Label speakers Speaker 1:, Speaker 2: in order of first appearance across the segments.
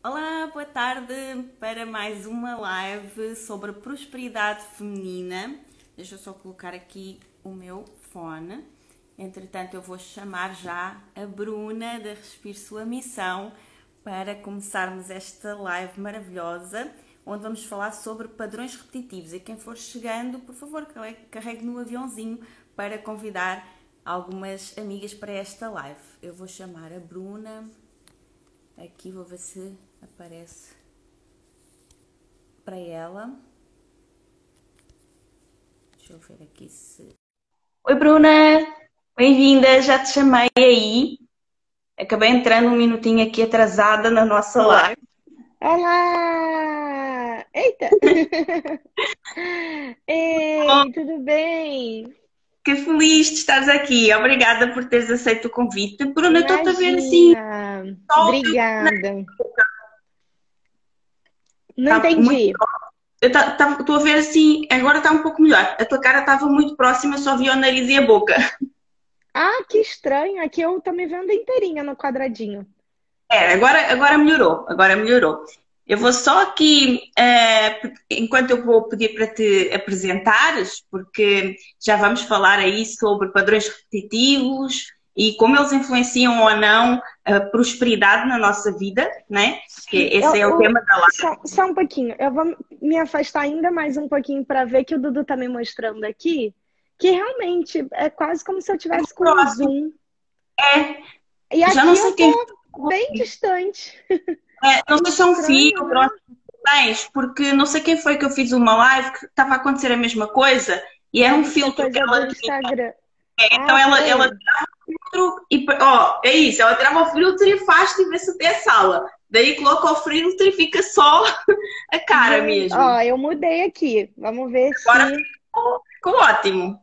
Speaker 1: Olá, boa tarde para mais uma live sobre prosperidade feminina. Deixa eu só colocar aqui o meu fone. Entretanto, eu vou chamar já a Bruna da Respire Sua Missão para começarmos esta live maravilhosa, onde vamos falar sobre padrões repetitivos. E quem for chegando, por favor, carregue no aviãozinho para convidar algumas amigas para esta live. Eu vou chamar a Bruna. Aqui vou ver se aparece para ela. Deixa eu ver aqui se... Oi Bruna, bem-vinda, já te chamei aí. Acabei entrando um minutinho aqui atrasada na nossa live.
Speaker 2: Olá! Eita!
Speaker 1: Oh,
Speaker 2: Ei, tudo bem?
Speaker 1: que feliz de estares aqui, obrigada por teres aceito o convite. Bruna, eu estou-te a ver assim,
Speaker 2: Imagina!
Speaker 1: só
Speaker 2: Obrigada. Não
Speaker 1: está muito...
Speaker 2: entendi.
Speaker 1: Eu estou a ver assim, agora está um pouco melhor. A tua cara estava muito próxima, só vi o nariz e a boca.
Speaker 2: Ah, que estranho! Aqui eu tô me vendo inteirinha no quadradinho.
Speaker 1: Agora melhorou, agora melhorou. Eu vou só aqui, enquanto eu vou pedir para te apresentares, porque já vamos falar aí sobre padrões repetitivos e como eles influenciam ou não a prosperidade na nossa vida, né? Que
Speaker 2: Sim,
Speaker 1: esse é o tema da live.
Speaker 2: só um pouquinho. Eu vou me afastar ainda mais um pouquinho para ver que o Dudu tá me mostrando aqui que realmente é quase como se eu tivesse com um
Speaker 1: Próximo,
Speaker 2: zoom.
Speaker 1: é,
Speaker 2: E
Speaker 1: já
Speaker 2: aqui
Speaker 1: não
Speaker 2: eu
Speaker 1: sei
Speaker 2: tô
Speaker 1: quem
Speaker 2: bem distante.
Speaker 1: não
Speaker 2: Que
Speaker 1: sei se é um fio
Speaker 2: estranho,
Speaker 1: ou
Speaker 2: né?
Speaker 1: tens, porque não sei quem foi que eu fiz uma live que estava a acontecer a mesma coisa e era um
Speaker 2: Isso é
Speaker 1: filtro que
Speaker 2: coisa do
Speaker 1: ela tinha.
Speaker 2: Instagram.
Speaker 1: Então
Speaker 2: Ah,
Speaker 1: ela
Speaker 2: foi?
Speaker 1: tirava o filtro e, ó, é isso, ela tirava o filtro e faz e vê se tem a sala. Daí coloca o filtro e fica só a cara
Speaker 2: Gente,
Speaker 1: mesmo.
Speaker 2: ó, eu mudei aqui. Vamos ver
Speaker 1: Agora
Speaker 2: se.
Speaker 1: ficou ótimo.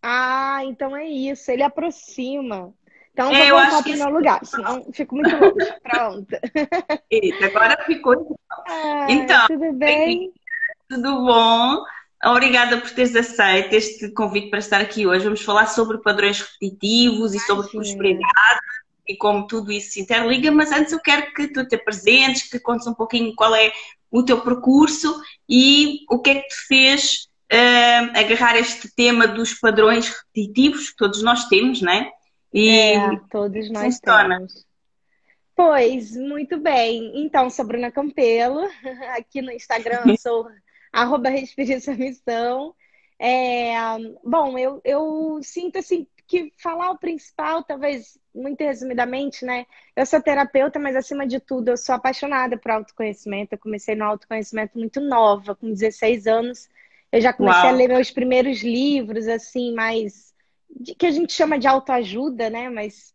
Speaker 2: Ah, então é isso. Ele aproxima. Então vou
Speaker 1: É, eu
Speaker 2: voltar
Speaker 1: acho
Speaker 2: para
Speaker 1: que
Speaker 2: o
Speaker 1: esse...
Speaker 2: meu lugar, senão fico muito longe. Pronto.
Speaker 1: Agora ficou.
Speaker 2: Ai,
Speaker 1: Então,
Speaker 2: tudo bem?
Speaker 1: tudo bom? Obrigada por teres aceito este convite para estar aqui hoje. Vamos falar sobre padrões repetitivos e sobre
Speaker 2: Imagina.
Speaker 1: prosperidade e como tudo isso se interliga, mas antes eu quero que tu te apresentes, que contes um pouquinho qual é o teu percurso e o que é que te fez agarrar este tema dos padrões repetitivos que todos nós temos, né? E
Speaker 2: É, todos nós
Speaker 1: funciona.
Speaker 2: temos. Pois, muito bem. Então, sou Bruna Campelo. Aqui no Instagram eu sou @Respire Sua Missão. É, bom, eu sinto assim que falar o principal, talvez muito resumidamente, né? Eu sou terapeuta, mas acima de tudo eu sou apaixonada por autoconhecimento. Eu comecei no autoconhecimento muito nova, com 16 anos. Eu já comecei a
Speaker 1: Uau!
Speaker 2: ler meus primeiros livros, assim, mais que a gente chama de autoajuda, né? Mas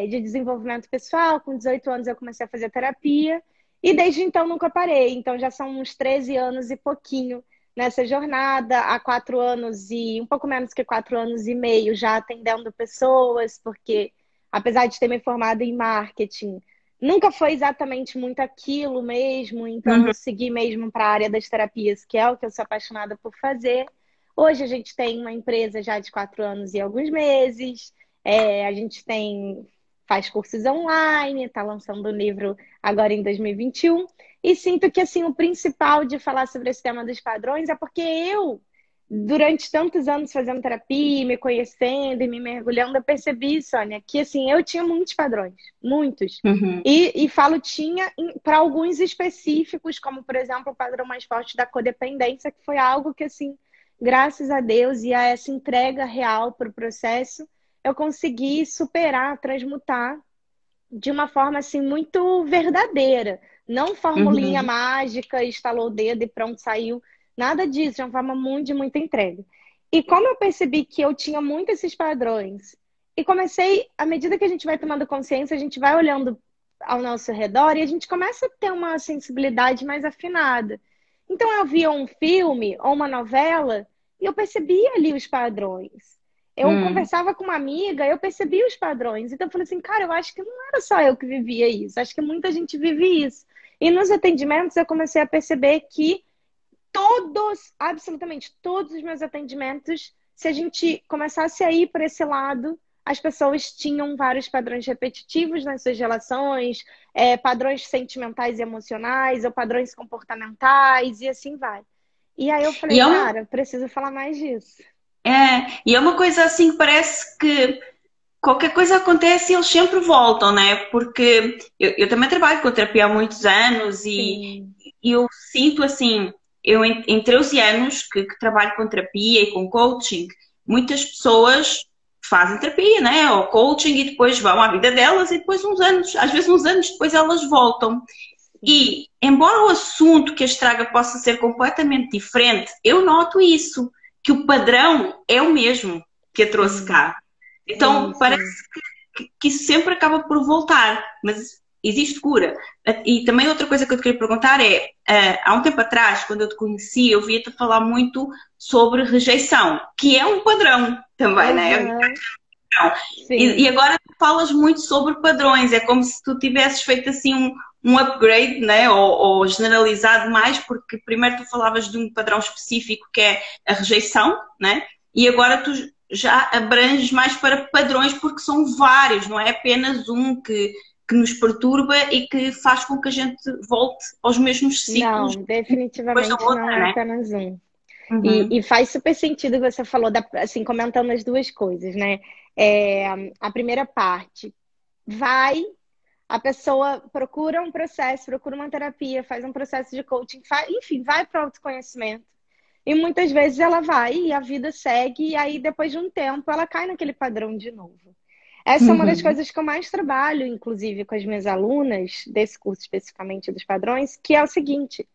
Speaker 2: de desenvolvimento pessoal. Com 18 anos eu comecei a fazer terapia e desde então nunca parei. Então já são uns 13 anos e pouquinho nessa jornada, há 4 anos e um pouco menos que 4 anos e meio já atendendo pessoas, porque apesar de ter me formado em marketing, nunca foi exatamente muito aquilo mesmo, então
Speaker 1: Uhum.
Speaker 2: eu segui mesmo para a área das terapias, que é o que eu sou apaixonada por fazer. Hoje a gente tem uma empresa já de 4 anos e alguns meses. A gente faz cursos online, está lançando um livro agora em 2021. E sinto que assim o principal de falar sobre esse tema dos padrões é porque eu, durante tantos anos fazendo terapia, me conhecendo e me mergulhando, eu percebi, Sônia, que assim eu tinha muitos padrões, muitos.
Speaker 1: Uhum.
Speaker 2: E falo tinha para alguns específicos, como por exemplo o padrão mais forte da codependência, que foi algo que assim, graças a Deus e a essa entrega real para o processo, eu consegui superar, transmutar de uma forma assim muito verdadeira. Não formulinha
Speaker 1: Uhum.
Speaker 2: mágica, estalou o dedo e pronto, saiu. Nada disso, de uma forma muito de muita entrega. E como eu percebi que eu tinha muito esses padrões, e comecei, à medida que a gente vai tomando consciência, a gente vai olhando ao nosso redor e a gente começa a ter uma sensibilidade mais afinada. Então eu via um filme ou uma novela e eu percebia ali os padrões. Eu
Speaker 1: Uhum.
Speaker 2: conversava com uma amiga, eu percebia os padrões. Então eu falei assim, cara, eu acho que não era só eu que vivia isso, acho que muita gente vive isso. E nos atendimentos eu comecei a perceber que todos, absolutamente todos os meus atendimentos, se a gente começasse a ir para esse lado, as pessoas tinham vários padrões repetitivos nas suas relações, padrões sentimentais e emocionais, ou padrões comportamentais, e assim vai. E aí eu
Speaker 3: E
Speaker 2: falei,
Speaker 3: é,
Speaker 2: cara, preciso falar mais disso.
Speaker 3: e é uma coisa assim que parece que qualquer coisa acontece e eles sempre voltam, né? Porque eu também trabalho com terapia há muitos anos
Speaker 2: Sim,
Speaker 3: e eu sinto assim, eu em 13 anos que trabalho com terapia e com coaching, muitas pessoas fazem terapia, né? Ou coaching e depois vão à vida delas e depois uns anos, às vezes uns anos depois elas voltam.
Speaker 2: sim.
Speaker 3: E, embora o assunto que as traga possa ser completamente diferente, eu noto isso, que o padrão é o mesmo que a trouxe
Speaker 2: Sim,
Speaker 3: cá.
Speaker 2: sim,
Speaker 3: Então, parece
Speaker 2: sim.
Speaker 3: que isso sempre acaba por voltar, mas existe cura. E também outra coisa que eu te queria perguntar é, há um tempo atrás, quando eu te conheci, eu via-te falar muito sobre rejeição, que é um padrão também, né?
Speaker 2: Aham,
Speaker 3: E
Speaker 2: sim.
Speaker 3: agora tu falas muito sobre padrões, é como se tu tivesses feito assim um upgrade, né? Ou generalizado mais, porque primeiro tu falavas de um padrão específico que é a rejeição, né? E agora tu já abranges mais para padrões, porque são vários, não é apenas um que nos perturba e que faz com que a gente volte aos mesmos ciclos
Speaker 2: Não,
Speaker 3: depois da
Speaker 2: definitivamente não
Speaker 3: outra,
Speaker 2: é
Speaker 3: né?
Speaker 2: apenas um.
Speaker 3: Uhum,
Speaker 2: E faz super sentido o que você falou, assim, comentando as duas coisas, né? É, a primeira parte, vai, a pessoa procura um processo, procura uma terapia, faz um processo de coaching, enfim, vai para o autoconhecimento. E muitas vezes ela vai e a vida segue, e aí depois de um tempo ela cai naquele padrão de novo. Essa é uma das
Speaker 3: uhum,
Speaker 2: coisas que eu mais trabalho, inclusive com as minhas alunas, desse curso especificamente dos padrões, que é o seguinte: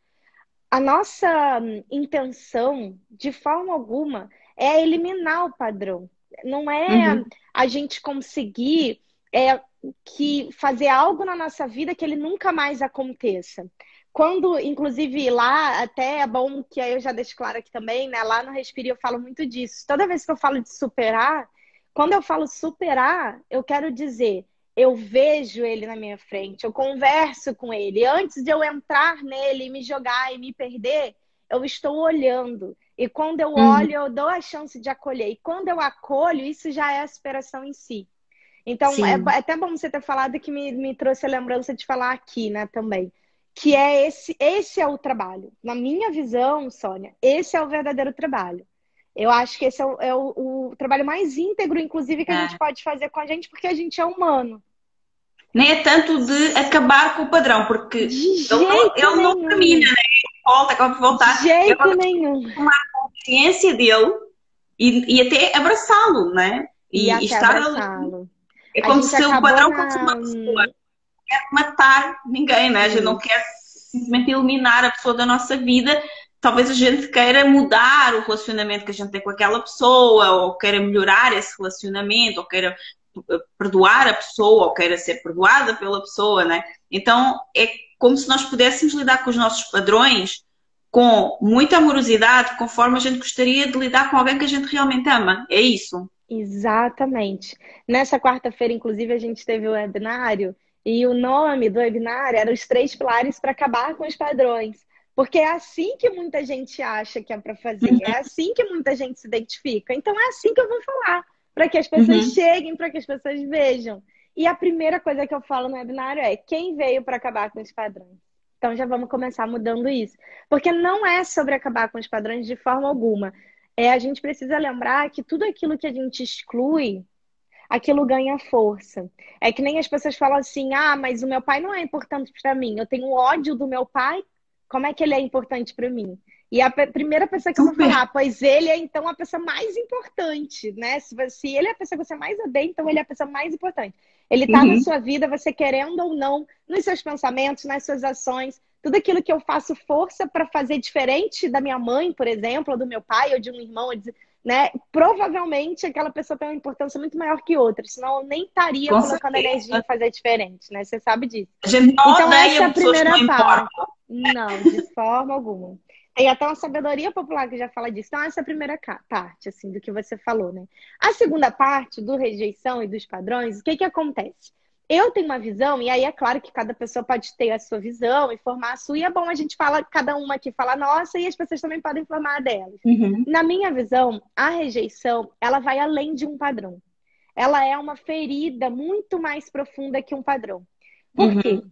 Speaker 2: a nossa intenção, de forma alguma, é eliminar o padrão. Não é
Speaker 3: uhum,
Speaker 2: a gente conseguir é, que fazer algo na nossa vida que ele nunca mais aconteça. Quando, inclusive, lá, até é bom que aí eu já deixo claro aqui também, né? Lá no Respire eu falo muito disso. Toda vez que eu falo de superar, quando eu falo superar, eu quero dizer eu vejo ele na minha frente, eu converso com ele. Antes de eu entrar nele, me jogar e me perder, eu estou olhando. E quando eu
Speaker 3: uhum.
Speaker 2: olho, eu dou a chance de acolher. E quando eu acolho, isso já é a superação em si. Então,
Speaker 3: Sim.
Speaker 2: é até bom você ter falado que me trouxe a lembrança de falar aqui, né, também. Que é esse é o trabalho. Na minha visão, Sônia, esse é o verdadeiro trabalho. Eu acho que esse é o trabalho mais íntegro, inclusive, que a gente
Speaker 3: É.
Speaker 2: pode fazer com a gente, porque a gente é humano.
Speaker 3: Nem é tanto de acabar com o padrão, porque
Speaker 2: De jeito
Speaker 3: ele não termina,
Speaker 2: nenhum.
Speaker 3: né? Volta, acaba de
Speaker 2: De
Speaker 3: voltar. E
Speaker 2: jeito
Speaker 3: agora
Speaker 2: nenhum.
Speaker 3: tomar consciência dele e até abraçá-lo, né?
Speaker 2: E
Speaker 3: E
Speaker 2: até
Speaker 3: estar ali.
Speaker 2: abraçá-lo.
Speaker 3: É
Speaker 2: A
Speaker 3: como
Speaker 2: gente
Speaker 3: se o
Speaker 2: acabou
Speaker 3: padrão fosse uma
Speaker 2: na.
Speaker 3: pessoa, matar ninguém, né? A gente não quer
Speaker 2: Isso.
Speaker 3: simplesmente eliminar a pessoa da nossa vida. Talvez a gente queira mudar o relacionamento que a gente tem com aquela pessoa, ou queira melhorar esse relacionamento, ou queira perdoar a pessoa, ou queira ser perdoada pela pessoa, né? Então é como se nós pudéssemos lidar com os nossos padrões com muita amorosidade, conforme a gente gostaria de lidar com alguém que a gente realmente ama. É isso.
Speaker 2: Exatamente. Nessa quarta-feira, inclusive, a gente teve o webinário e o nome do webinário era Os Três Pilares para Acabar com os Padrões. Porque é assim que muita gente acha que é para fazer, é assim que muita gente se identifica. Então é assim que eu vou falar, para que as pessoas
Speaker 3: Uhum.
Speaker 2: cheguem, para que as pessoas vejam. E a primeira coisa que eu falo no webinário é quem veio para acabar com os padrões. Então já vamos começar mudando isso. Porque não é sobre acabar com os padrões de forma alguma. A gente precisa lembrar que tudo aquilo que a gente exclui, aquilo ganha força. É que nem as pessoas falam assim: ah, mas o meu pai não é importante para mim. Eu tenho ódio do meu pai, como é que ele é importante para mim? E a primeira pessoa que eu vou
Speaker 3: Super.
Speaker 2: falar, pois ele é então a pessoa mais importante, né? Se ele é a pessoa que você mais odeia, então ele é a pessoa mais importante. Ele tá na
Speaker 3: Uhum.
Speaker 2: sua vida, você querendo ou não, nos seus pensamentos, nas suas ações, tudo aquilo que eu faço força para fazer diferente da minha mãe, por exemplo, ou do meu pai, ou de um irmão, né? Provavelmente aquela pessoa tem uma importância muito maior que outra, senão eu nem estaria
Speaker 3: Com
Speaker 2: colocando energia
Speaker 3: certeza.
Speaker 2: em fazer diferente, né? Você sabe disso.
Speaker 3: A gente não
Speaker 2: Então, essa é
Speaker 3: odeia
Speaker 2: a
Speaker 3: pessoas que
Speaker 2: primeira
Speaker 3: não
Speaker 2: parte.
Speaker 3: importam.
Speaker 2: Não, de forma alguma. Tem até uma sabedoria popular que já fala disso. Então, essa é a primeira parte, assim, do que você falou, né? A segunda parte, do rejeição e dos padrões, o que que acontece? Eu tenho uma visão, e aí é claro que cada pessoa pode ter a sua visão e formar a sua, e é bom a gente falar, cada uma aqui fala a nossa, e as pessoas também podem formar a delas.
Speaker 3: Uhum.
Speaker 2: Na minha visão, a rejeição, ela vai além de um padrão. ela é uma ferida muito mais profunda que um padrão. Por quê?
Speaker 3: Uhum.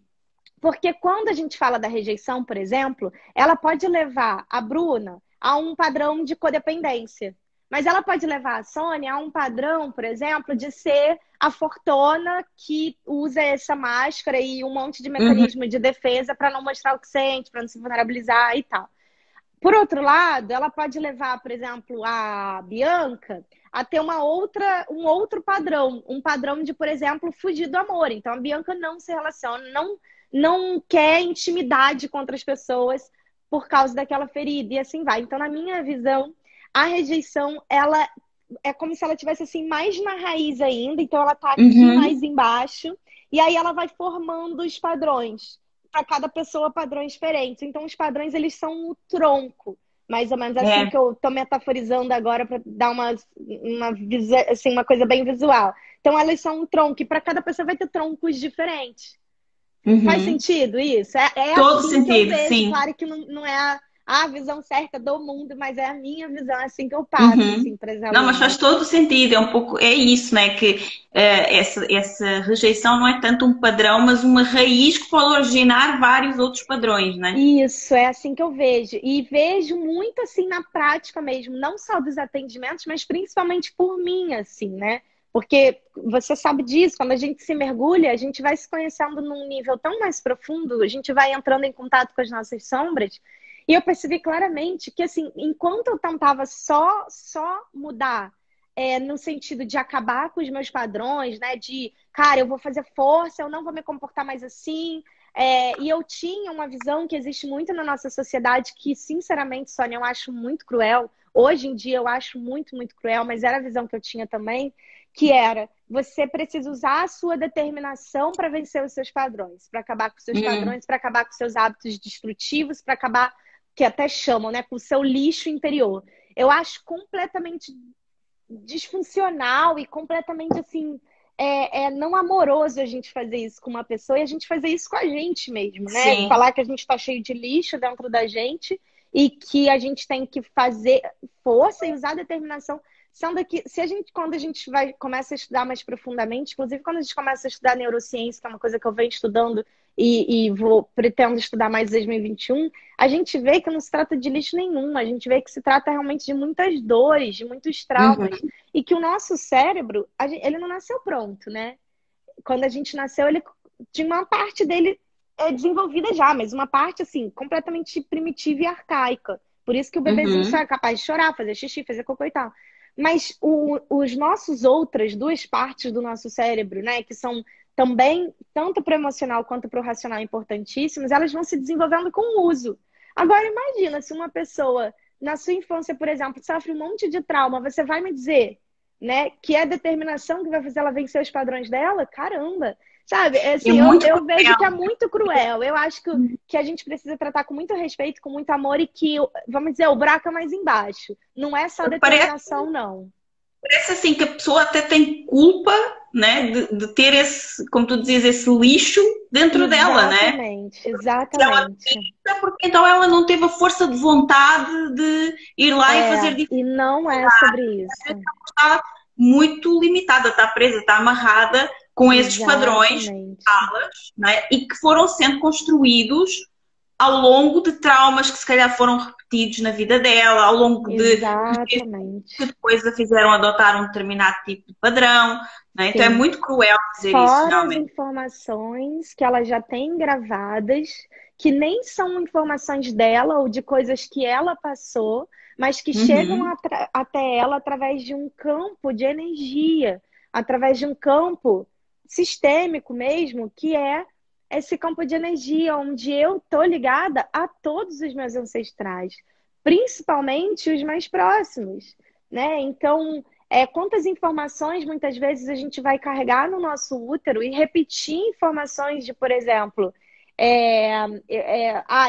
Speaker 2: Porque quando a gente fala da rejeição, por exemplo, ela pode levar a Bruna a um padrão de codependência. Mas ela pode levar a Sônia a um padrão, por exemplo, de ser a fortuna que usa essa máscara e um monte de
Speaker 3: Uhum.
Speaker 2: mecanismo de defesa para não mostrar o que sente, para não se vulnerabilizar e tal. Por outro lado, ela pode levar, por exemplo, a Bianca a ter um outro padrão. Um padrão de, por exemplo, fugir do amor. Então, a Bianca não se relaciona, não quer intimidade com outras pessoas por causa daquela ferida. E assim vai. Então, na minha visão, a rejeição, ela é como se ela tivesse assim mais na raiz ainda. Então, ela tá aqui
Speaker 3: Uhum.
Speaker 2: mais embaixo. E aí ela vai formando os padrões para cada pessoa padrões diferentes. Então, os padrões, eles são o tronco. Mais ou menos assim
Speaker 3: É.
Speaker 2: que eu tô metaforizando agora para dar assim, uma coisa bem visual. Então, elas são um tronco. E para cada pessoa vai ter troncos diferentes. Faz
Speaker 3: Uhum.
Speaker 2: sentido isso? É
Speaker 3: Todo
Speaker 2: assim que eu
Speaker 3: sentido,
Speaker 2: vejo.
Speaker 3: sim.
Speaker 2: Claro que não é a visão certa do mundo, mas é a minha visão. É assim que eu passo,
Speaker 3: Uhum.
Speaker 2: assim, para as
Speaker 3: Não, mas faz
Speaker 2: alunas.
Speaker 3: todo sentido, é um pouco, é isso, né? Que essa rejeição não é tanto um padrão, mas uma raiz que pode originar vários outros padrões, né?
Speaker 2: Isso, é assim que eu vejo. E vejo muito assim na prática mesmo, não só dos atendimentos, mas principalmente por mim, assim, né? Porque você sabe disso, quando a gente se mergulha, a gente vai se conhecendo num nível tão mais profundo, a gente vai entrando em contato com as nossas sombras. E eu percebi claramente que, assim, enquanto eu tentava só mudar, no sentido de acabar com os meus padrões, né? De, cara, eu vou fazer força, eu não vou me comportar mais assim. E eu tinha uma visão que existe muito na nossa sociedade que, sinceramente, Sônia, eu acho muito cruel. Hoje em dia eu acho muito, muito cruel, mas era a visão que eu tinha também, que era você precisa usar a sua determinação para vencer os seus padrões, para acabar com os seus
Speaker 3: Hum.
Speaker 2: padrões, para acabar com os seus hábitos destrutivos, para acabar, que até chamam, né, com o seu lixo interior. Eu acho completamente disfuncional e completamente assim não amoroso a gente fazer isso com uma pessoa e a gente fazer isso com a gente mesmo, né?
Speaker 3: Sim.
Speaker 2: Falar que a gente está cheio de lixo dentro da gente e que a gente tem que fazer força e usar determinação. Sendo que, quando a gente começa a estudar mais profundamente, inclusive quando a gente começa a estudar neurociência, que é uma coisa que eu venho estudando e pretendo estudar mais em 2021, a gente vê que não se trata de lixo nenhum, a gente vê que se trata realmente de muitas dores, de muitos traumas,
Speaker 3: Uhum.
Speaker 2: e que o nosso cérebro, ele não nasceu pronto, né? Quando a gente nasceu, ele tinha uma parte dele desenvolvida já, mas uma parte, assim, completamente primitiva e arcaica. Por isso que o bebezinho só
Speaker 3: Uhum.
Speaker 2: é capaz de chorar, fazer xixi, fazer cocô e tal. Mas os nossos outras duas partes do nosso cérebro, né, que são também, tanto para o emocional quanto para o racional, importantíssimos, elas vão se desenvolvendo com o uso. Agora, imagina se uma pessoa, na sua infância, por exemplo, sofre um monte de trauma, você vai me dizer, né, que é a determinação que vai fazer ela vencer os padrões dela? Caramba! Sabe,
Speaker 3: É
Speaker 2: assim,
Speaker 3: muito
Speaker 2: eu vejo que é
Speaker 3: cruel.
Speaker 2: muito cruel. Eu acho que a gente precisa tratar com muito respeito, com muito amor e que, vamos dizer, o buraco é mais embaixo. Não é só
Speaker 3: Parece,
Speaker 2: determinação, não.
Speaker 3: parece assim que a pessoa até tem culpa, né, de ter esse, como tu dizias, esse lixo dentro dela, né?
Speaker 2: Exatamente,
Speaker 3: Se ela
Speaker 2: exatamente.
Speaker 3: tenta, porque então ela não teve a força de vontade de ir lá e fazer diferente.
Speaker 2: E não é sobre isso.
Speaker 3: Está muito limitada, está presa, está amarrada com esses padrões,
Speaker 2: Exatamente.
Speaker 3: né, e que foram sendo construídos ao longo de traumas que se calhar foram repetidos na vida dela, ao longo de que
Speaker 2: Exatamente.
Speaker 3: depois a fizeram adotar um determinado tipo de padrão, né? Então é
Speaker 2: Sim.
Speaker 3: muito cruel dizer isso,
Speaker 2: Fora as
Speaker 3: realmente.
Speaker 2: informações que ela já tem gravadas, que nem são informações dela ou de coisas que ela passou, mas que chegam
Speaker 3: Uhum.
Speaker 2: até ela através de um campo de energia, através de um campo sistêmico mesmo, que é esse campo de energia onde eu tô ligada a todos os meus ancestrais, principalmente os mais próximos, né? Então, quantas informações muitas vezes a gente vai carregar no nosso útero e repetir informações de, por exemplo,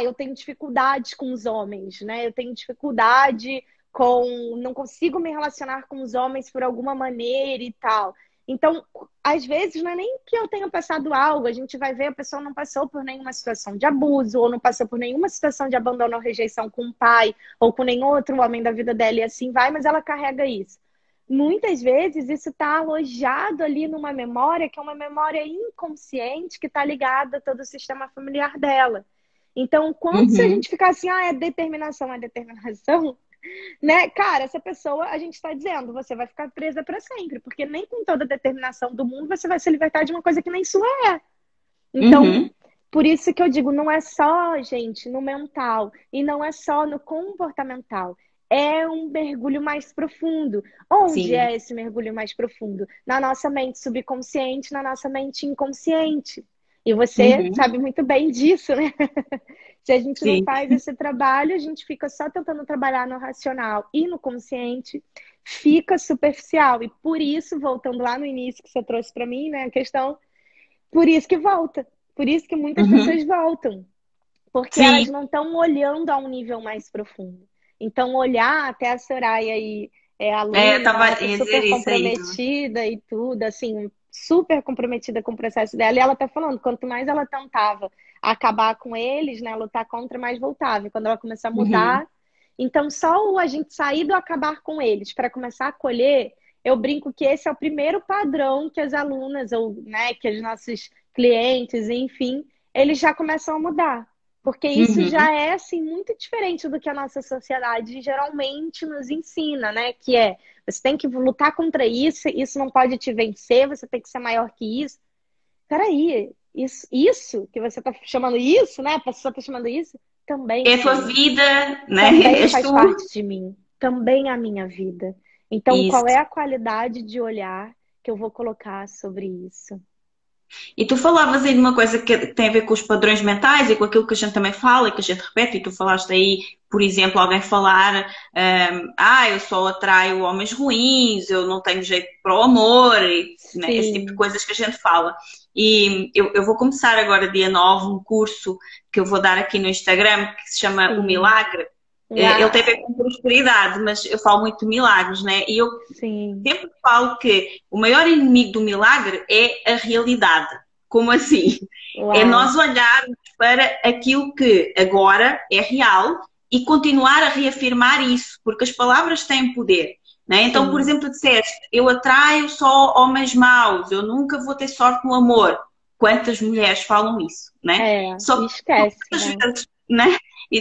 Speaker 2: eu tenho dificuldades com os homens, né? Eu tenho dificuldade não consigo me relacionar com os homens por alguma maneira e tal. Então, às vezes, não é nem que eu tenha passado algo, a gente vai ver a pessoa não passou por nenhuma situação de abuso, ou não passou por nenhuma situação de abandono ou rejeição com o pai, ou com nenhum outro homem da vida dela, e assim vai, mas ela carrega isso. muitas vezes isso está alojado ali numa memória que é uma memória inconsciente que está ligada a todo o sistema familiar dela. Então, quando se a
Speaker 3: Uhum.
Speaker 2: gente ficar assim, é determinação, né? Cara, essa pessoa, a gente está dizendo, você vai ficar presa para sempre, porque nem com toda a determinação do mundo você vai se libertar de uma coisa que nem sua é. Então,
Speaker 3: Uhum.
Speaker 2: por isso que eu digo, não é só, gente, no mental e não é só no comportamental. É um mergulho mais profundo. Onde
Speaker 3: Sim.
Speaker 2: é esse mergulho mais profundo? Na nossa mente subconsciente, na nossa mente inconsciente. E você
Speaker 3: Uhum.
Speaker 2: sabe muito bem disso, né? Se a gente não
Speaker 3: Sim.
Speaker 2: faz esse trabalho, a gente fica só tentando trabalhar no racional e no consciente, fica superficial. E por isso, voltando lá no início que você trouxe para mim, né, a questão, por isso que volta. Por isso que muitas
Speaker 3: Uhum.
Speaker 2: pessoas voltam, porque elas
Speaker 3: Sim.
Speaker 2: não estão olhando a um nível mais profundo. Então, olhar até a Soraya aí,
Speaker 3: É, eu
Speaker 2: aluna
Speaker 3: tava,
Speaker 2: nossa,
Speaker 3: ia dizer
Speaker 2: super
Speaker 3: isso aí também.
Speaker 2: comprometida e tudo, assim, super comprometida com o processo dela. E ela tá falando, quanto mais ela tentava acabar com eles, né, lutar contra, mais voltava. E quando ela começou a
Speaker 3: Uhum.
Speaker 2: mudar, então só a gente sair do acabar com eles para começar a acolher, eu brinco que esse é o primeiro padrão que as alunas, ou, né, que os nossos clientes, enfim, eles já começam a mudar. Porque isso
Speaker 3: Uhum.
Speaker 2: já é, assim, muito diferente do que a nossa sociedade geralmente nos ensina, né? Que é, você tem que lutar contra isso, isso não pode te vencer, você tem que ser maior que isso. Peraí, isso que você está chamando isso, né? A pessoa está chamando isso, também
Speaker 3: É a tua
Speaker 2: sou eu.
Speaker 3: vida, né?
Speaker 2: Também
Speaker 3: És
Speaker 2: faz
Speaker 3: tu.
Speaker 2: parte de mim. Também é a minha vida. Então, qual é
Speaker 3: Isso.
Speaker 2: a qualidade de olhar que eu vou colocar sobre isso?
Speaker 3: E tu falavas aí de uma coisa que tem a ver com os padrões mentais e com aquilo que a gente também fala e que a gente repete, e tu falaste aí, por exemplo, alguém falar, eu só atraio homens ruins, eu não tenho jeito para o amor, e, né, esse tipo de
Speaker 2: Sim,
Speaker 3: coisas que a gente fala. E eu vou começar agora, dia 9 um curso que eu vou dar aqui no Instagram, que se chama O
Speaker 2: sim.
Speaker 3: Milagre. Ele tem a ver
Speaker 2: Uau!
Speaker 3: com prosperidade, mas eu falo muito de milagres, né? E eu
Speaker 2: Sim.
Speaker 3: sempre falo que o maior inimigo do milagre é a realidade. Como assim? É
Speaker 2: Uau!
Speaker 3: nós olharmos para aquilo que agora é real e continuar a reafirmar isso, porque as palavras têm poder. Né? Então, por
Speaker 2: Sim.
Speaker 3: exemplo, disseste, eu atraio só homens maus, eu nunca vou ter sorte no amor. Quantas mulheres falam isso, né?
Speaker 2: É,
Speaker 3: Só que
Speaker 2: esquece,
Speaker 3: todas as
Speaker 2: né?
Speaker 3: vezes, né? E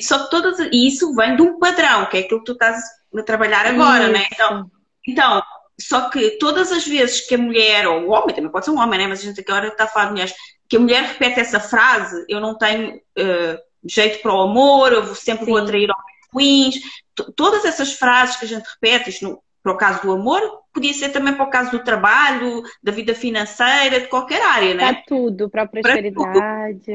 Speaker 3: isso vem de um padrão, que é aquilo que tu estás a trabalhar agora, né?
Speaker 2: Isso.
Speaker 3: Então, só que todas as vezes que a mulher, ou o homem, também pode ser um homem, né? Mas a gente agora está a falar de mulheres, que a mulher repete essa frase, eu não tenho jeito para o amor, sempre vou
Speaker 2: Sim.
Speaker 3: atrair homens ruins, todas essas frases que a gente repete, isto para o caso do amor, podia ser também para o caso do trabalho, da vida financeira, de qualquer área,
Speaker 2: Pra
Speaker 3: né?
Speaker 2: tudo, pra
Speaker 3: Para tudo,
Speaker 2: prosperidade.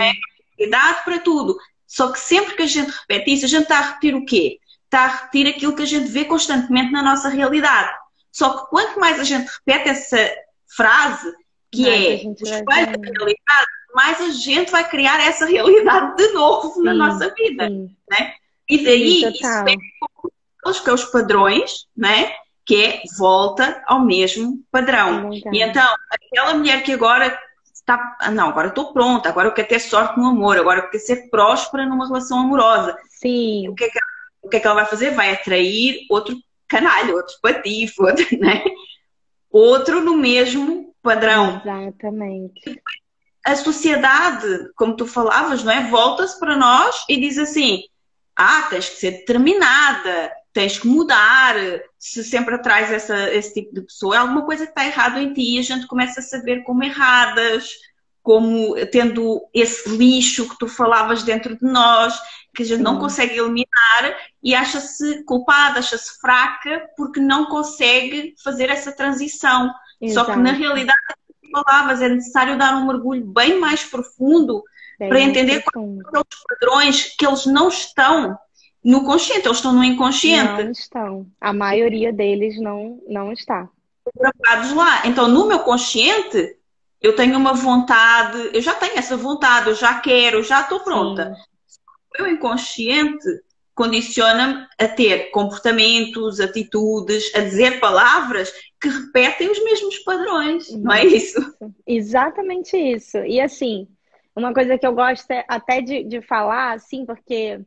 Speaker 3: idade para tudo. Só que sempre que a gente repete isso, a gente está a repetir o quê? Está a repetir aquilo que a gente vê constantemente na nossa realidade. Só que quanto mais a gente repete essa frase, que
Speaker 2: Mas a
Speaker 3: é
Speaker 2: gente
Speaker 3: o
Speaker 2: vai
Speaker 3: espelho da
Speaker 2: vendo.
Speaker 3: realidade, mais a gente vai criar essa realidade de novo na
Speaker 2: Sim,
Speaker 3: nossa vida.
Speaker 2: sim,
Speaker 3: Né? E
Speaker 2: sim,
Speaker 3: daí, isso é
Speaker 2: total.
Speaker 3: os padrões, né? Que é volta ao mesmo padrão. E
Speaker 2: Lugar.
Speaker 3: então, aquela mulher que agora está, não, agora estou pronta, agora eu quero ter sorte no amor, agora eu quero ser próspera numa relação amorosa. O
Speaker 2: Sim,
Speaker 3: que é que, o que é que ela vai fazer? Vai atrair outro canalha, outro patife, outro, né? Outro no mesmo padrão.
Speaker 2: exatamente.
Speaker 3: A sociedade, como tu falavas, não é? Volta-se para nós e diz assim: tens que ser determinada, tens que mudar. Se sempre atrás esse tipo de pessoa, é alguma coisa que está errado em ti e a gente começa a saber como erradas, como tendo esse lixo que tu falavas dentro de nós, que a gente não
Speaker 2: Sim,
Speaker 3: consegue eliminar e acha-se culpada, acha-se fraca porque não consegue fazer essa transição. Só que na
Speaker 2: exato.
Speaker 3: realidade, como tu falavas, é necessário dar um mergulho bem mais profundo
Speaker 2: Bem
Speaker 3: para
Speaker 2: mais
Speaker 3: entender
Speaker 2: profundo.
Speaker 3: aqueles padrões que eles não estão no consciente, eles estão no
Speaker 2: Não
Speaker 3: inconsciente,
Speaker 2: estão. A maioria deles não está.
Speaker 3: gravados lá. Então, no meu consciente, eu tenho uma vontade, eu já tenho essa vontade, eu já quero, já estou pronta.
Speaker 2: Sim.
Speaker 3: O meu inconsciente condiciona-me a ter comportamentos, atitudes, a dizer palavras que repetem os mesmos padrões, não é isso?
Speaker 2: Isso. Exatamente isso. E assim, uma coisa que eu gosto até de falar, assim, porque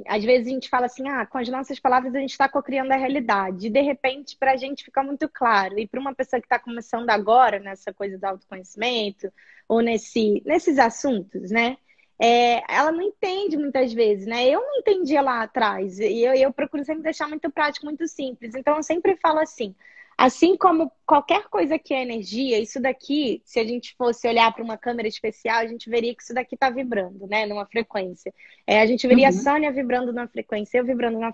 Speaker 2: Às vezes a gente fala assim, com as nossas palavras a gente está cocriando a realidade. E de repente, para a gente fica muito claro. E para uma pessoa que está começando agora nessa coisa do autoconhecimento, ou nesses assuntos, né? Ela não entende muitas vezes, né? Eu não entendia lá atrás. E eu procuro sempre deixar muito prático, muito simples. Então eu sempre falo assim como qualquer coisa que é energia, isso daqui, se a gente fosse olhar para uma câmera especial, a gente veria que isso daqui está vibrando, né? Numa frequência. A gente veria a Sônia vibrando numa frequência, eu vibrando numa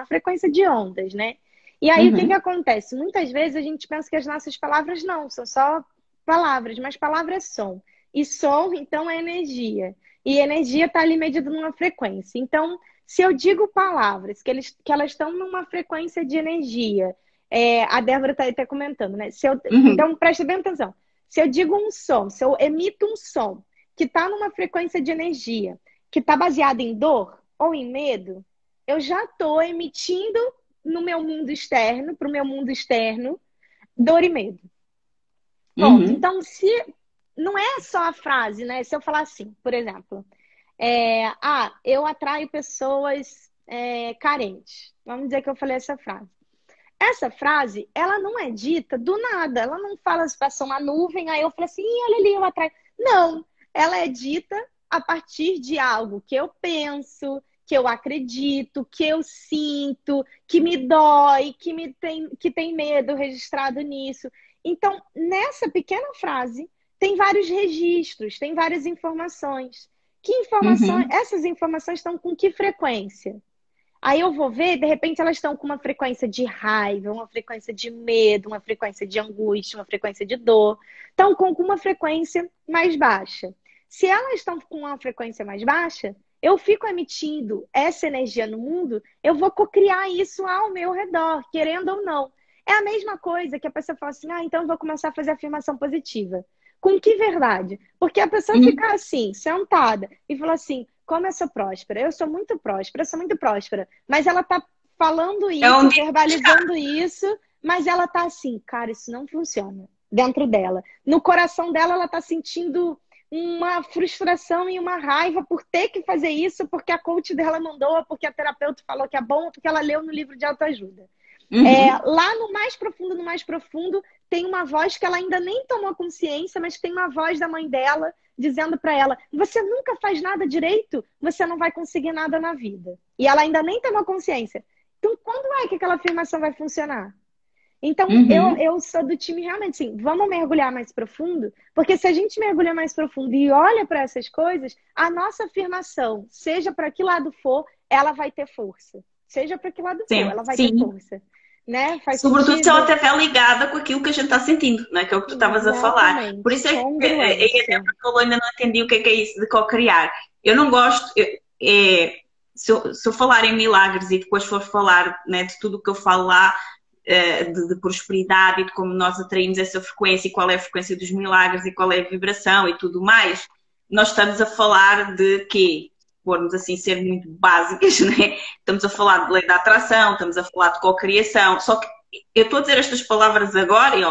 Speaker 2: frequência de ondas, né? E aí o que acontece? Muitas vezes a gente pensa que as nossas palavras não, são só palavras, mas palavra é som. E som, então, é energia. E energia está ali medida numa frequência. Então, se eu digo palavras que elas estão numa frequência de energia, a Débora está até comentando, né? Então, preste bem atenção. Se eu digo um som, se eu emito um som que está numa frequência de energia, que está baseada em dor ou em medo, eu já estou emitindo no meu mundo externo, para o meu mundo externo, dor e medo. Ponto. Então, não é só a frase, né? Se eu falar assim, por exemplo, eu atraio pessoas carentes. Vamos dizer que eu falei essa frase. Essa frase, ela não é dita do nada. Ela não fala, se passou uma nuvem, aí eu falei assim, olha ali, eu atraio. Não, ela é dita a partir de algo que eu penso, que eu acredito, que eu sinto, que me dói, que tem medo registrado nisso. Então, nessa pequena frase, tem vários registros, tem várias informações. Que informações? Essas informações estão com que frequência? Aí eu vou ver, de repente elas estão com uma frequência de raiva, uma frequência de medo, uma frequência de angústia, uma frequência de dor. Estão com uma frequência mais baixa. Se elas estão com uma frequência mais baixa, eu fico emitindo essa energia no mundo, eu vou cocriar isso ao meu redor, querendo ou não. É a mesma coisa que a pessoa fala assim, então eu vou começar a fazer afirmação positiva. Com que verdade? Porque a pessoa fica assim, sentada, e fala assim, como eu sou próspera? Eu sou muito próspera, eu sou muito próspera. Mas ela tá falando isso, verbalizando isso, mas ela tá assim, cara, isso não funciona dentro dela. No coração dela, ela tá sentindo uma frustração e uma raiva por ter que fazer isso, porque a coach dela mandou, porque a terapeuta falou que é bom, porque ela leu no livro de autoajuda. Lá no mais profundo, tem uma voz que ela ainda nem tomou consciência, mas tem uma voz da mãe dela dizendo para ela, você nunca faz nada direito, você não vai conseguir nada na vida. E ela ainda nem tomou consciência. Então, quando é que aquela afirmação vai funcionar? Então, eu sou do time realmente assim, vamos mergulhar mais profundo, porque se a gente mergulha mais profundo e olha para essas coisas, a nossa afirmação, seja para que lado for, ela vai ter força. Seja para que lado for, ela vai ter força. Né?
Speaker 3: Sobretudo se ela estiver ligada com aquilo que a gente está sentindo, não é? Que é o que tu estavas a falar. Por isso é que eu ainda não entendi o que é isso de co-criar. Eu não gosto, se eu falar em milagres e depois for falar, né, de tudo o que eu falo lá, de prosperidade e de como nós atraímos essa frequência e qual é a frequência dos milagres e qual é a vibração e tudo mais, nós estamos a falar de quê? Formos assim ser muito básicas, né? Estamos a falar de lei da atração, estamos a falar de cocriação, só que eu estou a dizer estas palavras agora e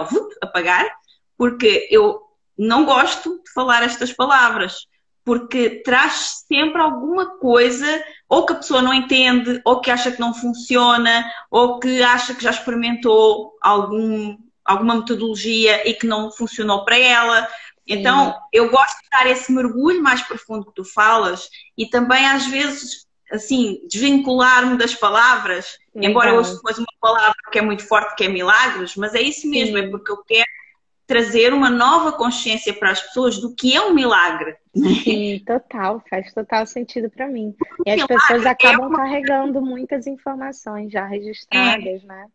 Speaker 3: apagar, porque eu não gosto de falar estas palavras, porque traz sempre alguma coisa, ou que a pessoa não entende, ou que acha que não funciona, ou que acha que já experimentou alguma metodologia e que não funcionou para ela. Então, eu gosto de dar esse mergulho mais profundo que tu falas e também, às vezes, assim, desvincular-me das palavras, embora eu ouça depois uma palavra que é muito forte, que é milagres, mas é isso mesmo, é porque eu quero trazer uma nova consciência para as pessoas do que é um milagre.
Speaker 2: Sim, total, faz total sentido para mim. E as pessoas acabam carregando muitas informações já registradas, né?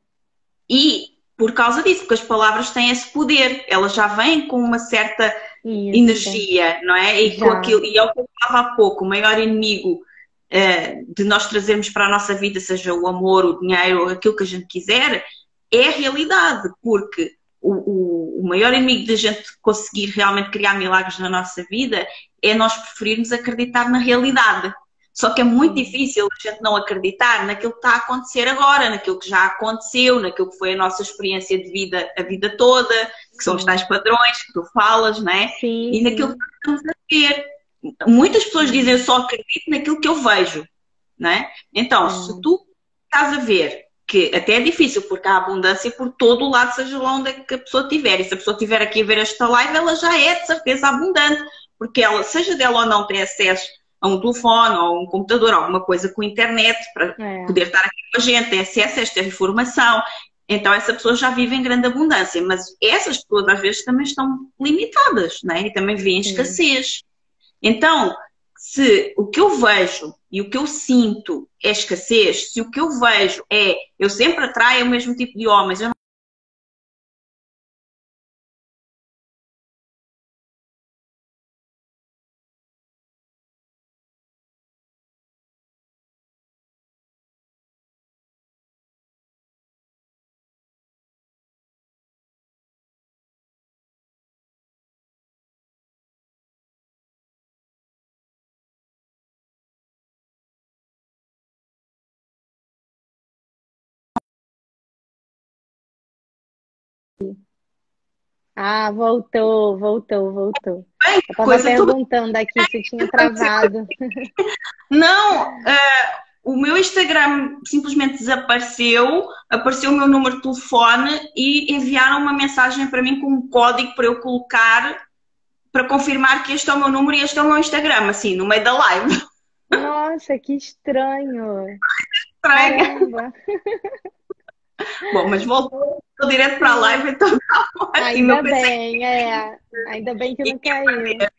Speaker 3: E por causa disso, porque as palavras têm esse poder, elas já vêm com uma certa energia, não é? E, com aquilo, e é o que eu falava há pouco, o maior inimigo de nós trazermos para a nossa vida, seja o amor, o dinheiro, aquilo que a gente quiser, é a realidade, porque o maior inimigo de a gente conseguir realmente criar milagres na nossa vida é nós preferirmos acreditar na realidade. Só que é muito difícil a gente não acreditar naquilo que está a acontecer agora, naquilo que já aconteceu, naquilo que foi a nossa experiência de vida a vida toda, que são os tais padrões que tu falas, não é? E naquilo que estamos a ver. Muitas pessoas dizem, eu só acredito naquilo que eu vejo, não é? Então, se tu estás a ver que até é difícil, porque há abundância por todo o lado, seja lá onde é que a pessoa estiver. E se a pessoa estiver aqui a ver esta live, ela já é de certeza abundante, porque ela, seja dela ou não, tem acesso a um telefone ou um computador, alguma coisa com internet, para poder estar aqui com a gente, tem acesso a esta informação. Então essa pessoa já vive em grande abundância, mas essas pessoas às vezes também estão limitadas, não é? E também vêem escassez. Então, se o que eu vejo e o que eu sinto é escassez, se o que eu vejo é eu sempre atraio o mesmo tipo de homens, eu
Speaker 2: Ah, voltou. Eu estava
Speaker 3: coisa toda.
Speaker 2: perguntando aqui se tinha travado.
Speaker 3: Não, o meu Instagram simplesmente desapareceu, apareceu o meu número de telefone e enviaram uma mensagem para mim com um código para eu colocar para confirmar que este é o meu número e este é o meu Instagram, assim, no meio da live.
Speaker 2: Nossa, que estranho.
Speaker 3: Estranha.
Speaker 2: Caramba.
Speaker 3: Bom, mas voltou direto para a live, então tá ótimo.
Speaker 2: Ainda bem que não caiu.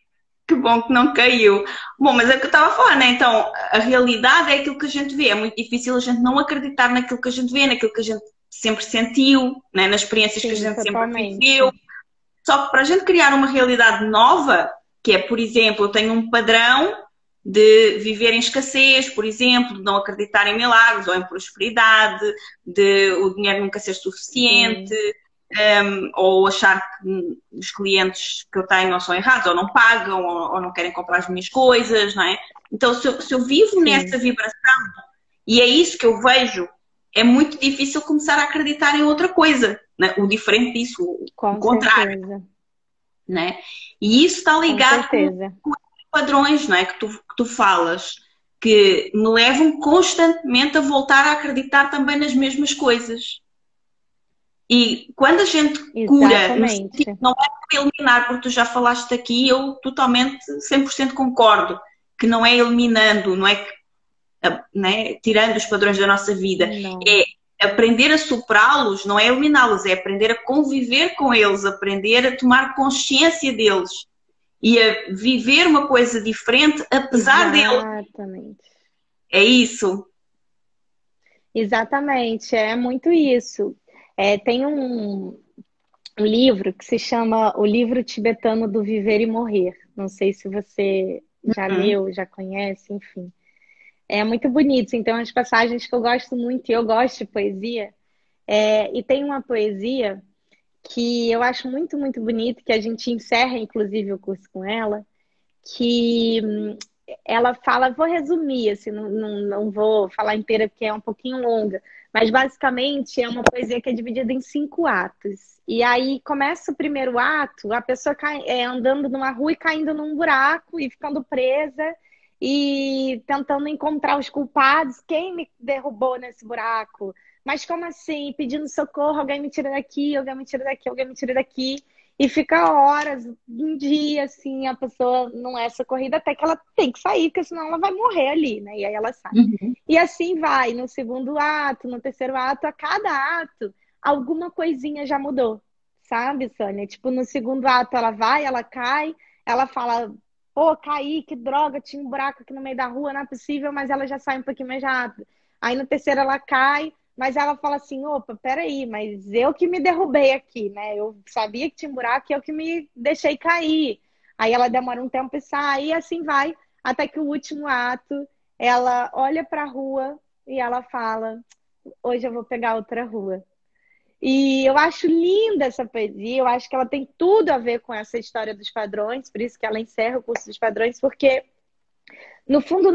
Speaker 3: Que bom que não caiu. Bom, mas é o que eu estava a falar, né? Então, a realidade é aquilo que a gente vê. É muito difícil a gente não acreditar naquilo que a gente vê, naquilo que a gente sempre sentiu, né? Nas experiências que a gente sempre viveu. Só que para a gente criar uma realidade nova, que é, por exemplo, eu tenho um padrão de viver em escassez, por exemplo, de não acreditar em milagres ou em prosperidade, de o dinheiro nunca ser suficiente, ou achar que os clientes que eu tenho ou são errados, ou não pagam, ou não querem comprar as minhas coisas, não é? Então, se eu vivo nessa vibração e é isso que eu vejo, é muito difícil começar a acreditar em outra coisa, né? O diferente disso, o contrário. Né? E isso está ligado com padrões, não é? Que tu falas, que me levam constantemente a voltar a acreditar também nas mesmas coisas. E quando a gente cura, no sentido, não é para eliminar, porque tu já falaste aqui, eu totalmente, 100% concordo, que não é eliminando, não é que, né, tirando os padrões da nossa vida, é aprender a superá-los, não é eliminá-los, é aprender a conviver com eles, aprender a tomar consciência deles e a viver uma coisa diferente apesar deles.
Speaker 2: Exatamente.
Speaker 3: É isso?
Speaker 2: Exatamente, é muito isso. Tem um livro que se chama O Livro Tibetano do Viver e Morrer. Não sei se você já leu, já conhece, enfim. É muito bonito. Então, as passagens que eu gosto muito, e eu gosto de poesia, e tem uma poesia que eu acho muito, muito bonita, que a gente encerra, inclusive, o curso com ela, que ela fala, vou resumir, assim, não vou falar inteira porque é um pouquinho longa, mas basicamente é uma poesia que é dividida em 5 atos. E aí começa o primeiro ato, a pessoa andando numa rua e caindo num buraco e ficando presa e tentando encontrar os culpados. Quem me derrubou nesse buraco? Mas como assim? Pedindo socorro, alguém me tira daqui, alguém me tira daqui, alguém me tira daqui. E fica horas, um dia, assim, a pessoa não é socorrida até que ela tem que sair, porque senão ela vai morrer ali, né? E aí ela sai. E assim vai, no segundo ato, no terceiro ato, a cada ato, alguma coisinha já mudou, sabe, Sônia? Tipo, no segundo ato ela vai, ela cai, ela fala, pô, caí, que droga, tinha um buraco aqui no meio da rua, não é possível, mas ela já sai um pouquinho mais rápido. Aí no terceiro ela cai, mas ela fala assim, opa, peraí, mas eu que me derrubei aqui, né? Eu sabia que tinha um buraco e eu que me deixei cair. Aí ela demora um tempo e sai, e assim vai, até que o último ato, ela olha para a rua e ela fala, hoje eu vou pegar outra rua. E eu acho linda essa poesia, eu acho que ela tem tudo a ver com essa história dos padrões, por isso que ela encerra o curso dos padrões, porque no fundo,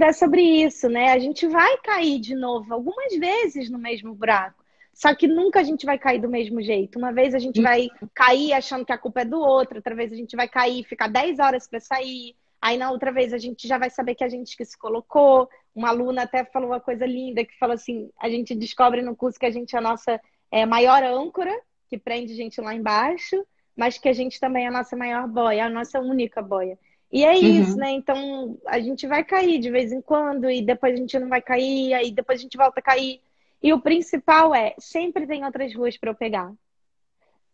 Speaker 2: é sobre isso, né? A gente vai cair de novo, algumas vezes no mesmo buraco. Só que nunca a gente vai cair do mesmo jeito. Uma vez a gente vai cair achando que a culpa é do outro, outra vez a gente vai cair e ficar 10 horas para sair. Aí na outra vez a gente já vai saber que a gente que se colocou. Uma aluna até falou uma coisa linda, que falou assim, a gente descobre no curso que a gente é a nossa maior âncora, que prende a gente lá embaixo, mas que a gente também é a nossa maior boia, a nossa única boia. E é isso,
Speaker 3: Uhum.
Speaker 2: né? Então a gente vai cair de vez em quando, e depois a gente não vai cair, aí depois a gente volta a cair. E o principal é, sempre tem outras ruas para eu pegar.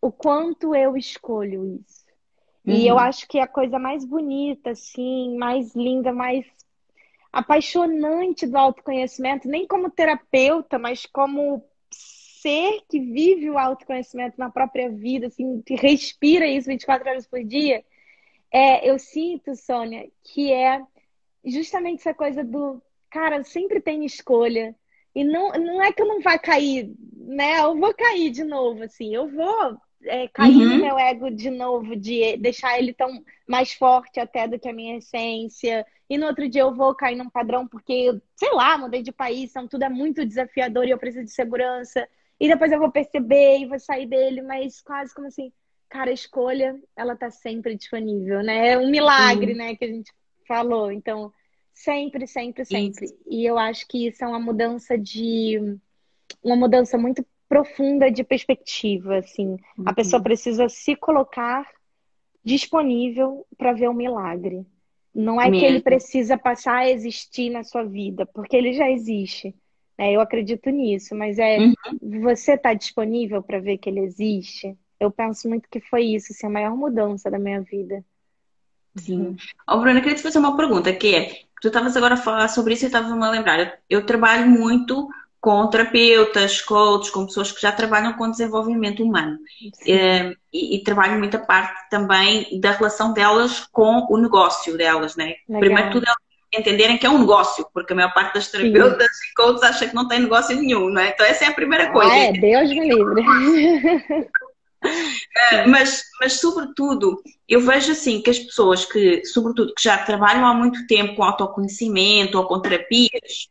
Speaker 2: O quanto eu escolho isso. E eu
Speaker 3: Uhum.
Speaker 2: acho que a coisa mais bonita, assim, mais linda, mais apaixonante do autoconhecimento, nem como terapeuta, mas como ser que vive o autoconhecimento na própria vida, assim, que respira isso 24 horas por dia, eu sinto, Sônia, que é justamente essa coisa do, cara, sempre tem escolha. E não é que eu não vá cair, né? Eu vou cair de novo, assim. Eu vou cair no
Speaker 3: Uhum.
Speaker 2: meu ego de novo, de deixar ele tão mais forte até do que a minha essência. E no outro dia eu vou cair num padrão porque, sei lá, mudei de país, então tudo é muito desafiador e eu preciso de segurança. E depois eu vou perceber e vou sair dele, mas quase como assim, cara, a escolha, ela tá sempre disponível, né? É um milagre,
Speaker 3: Sim,
Speaker 2: né, que a gente falou. Então, sempre, sempre,
Speaker 3: isso.
Speaker 2: sempre. E eu acho que isso é uma mudança muito profunda de perspectiva, assim. A pessoa
Speaker 3: Uhum.
Speaker 2: precisa se colocar disponível para ver o milagre. Não é que ele
Speaker 3: Mesmo.
Speaker 2: precisa passar a existir na sua vida, porque ele já existe. Né? Eu acredito nisso, mas
Speaker 3: Uhum.
Speaker 2: você está disponível para ver que ele existe? Eu penso muito que foi isso, assim, a maior mudança da minha vida.
Speaker 3: Sim.
Speaker 2: Uhum.
Speaker 3: Ó, Bruna, eu queria te fazer uma pergunta, que é, tu estavas agora a falar sobre isso e estavas-me a lembrar. Eu trabalho muito com terapeutas, coaches, com pessoas que já trabalham com desenvolvimento humano.
Speaker 2: Sim,
Speaker 3: E trabalho muita parte também da relação delas com o negócio delas, né? Primeiro
Speaker 2: legal.
Speaker 3: tudo, elas entenderem que é um negócio, porque a maior parte das
Speaker 2: Sim.
Speaker 3: terapeutas e coaches acha que não tem negócio nenhum, não é? Então essa é a primeira
Speaker 2: Ah,
Speaker 3: coisa.
Speaker 2: Deus me livre. Sim,
Speaker 3: Mas, sobretudo, eu vejo assim que as pessoas que, sobretudo, que já trabalham há muito tempo com autoconhecimento ou com terapias,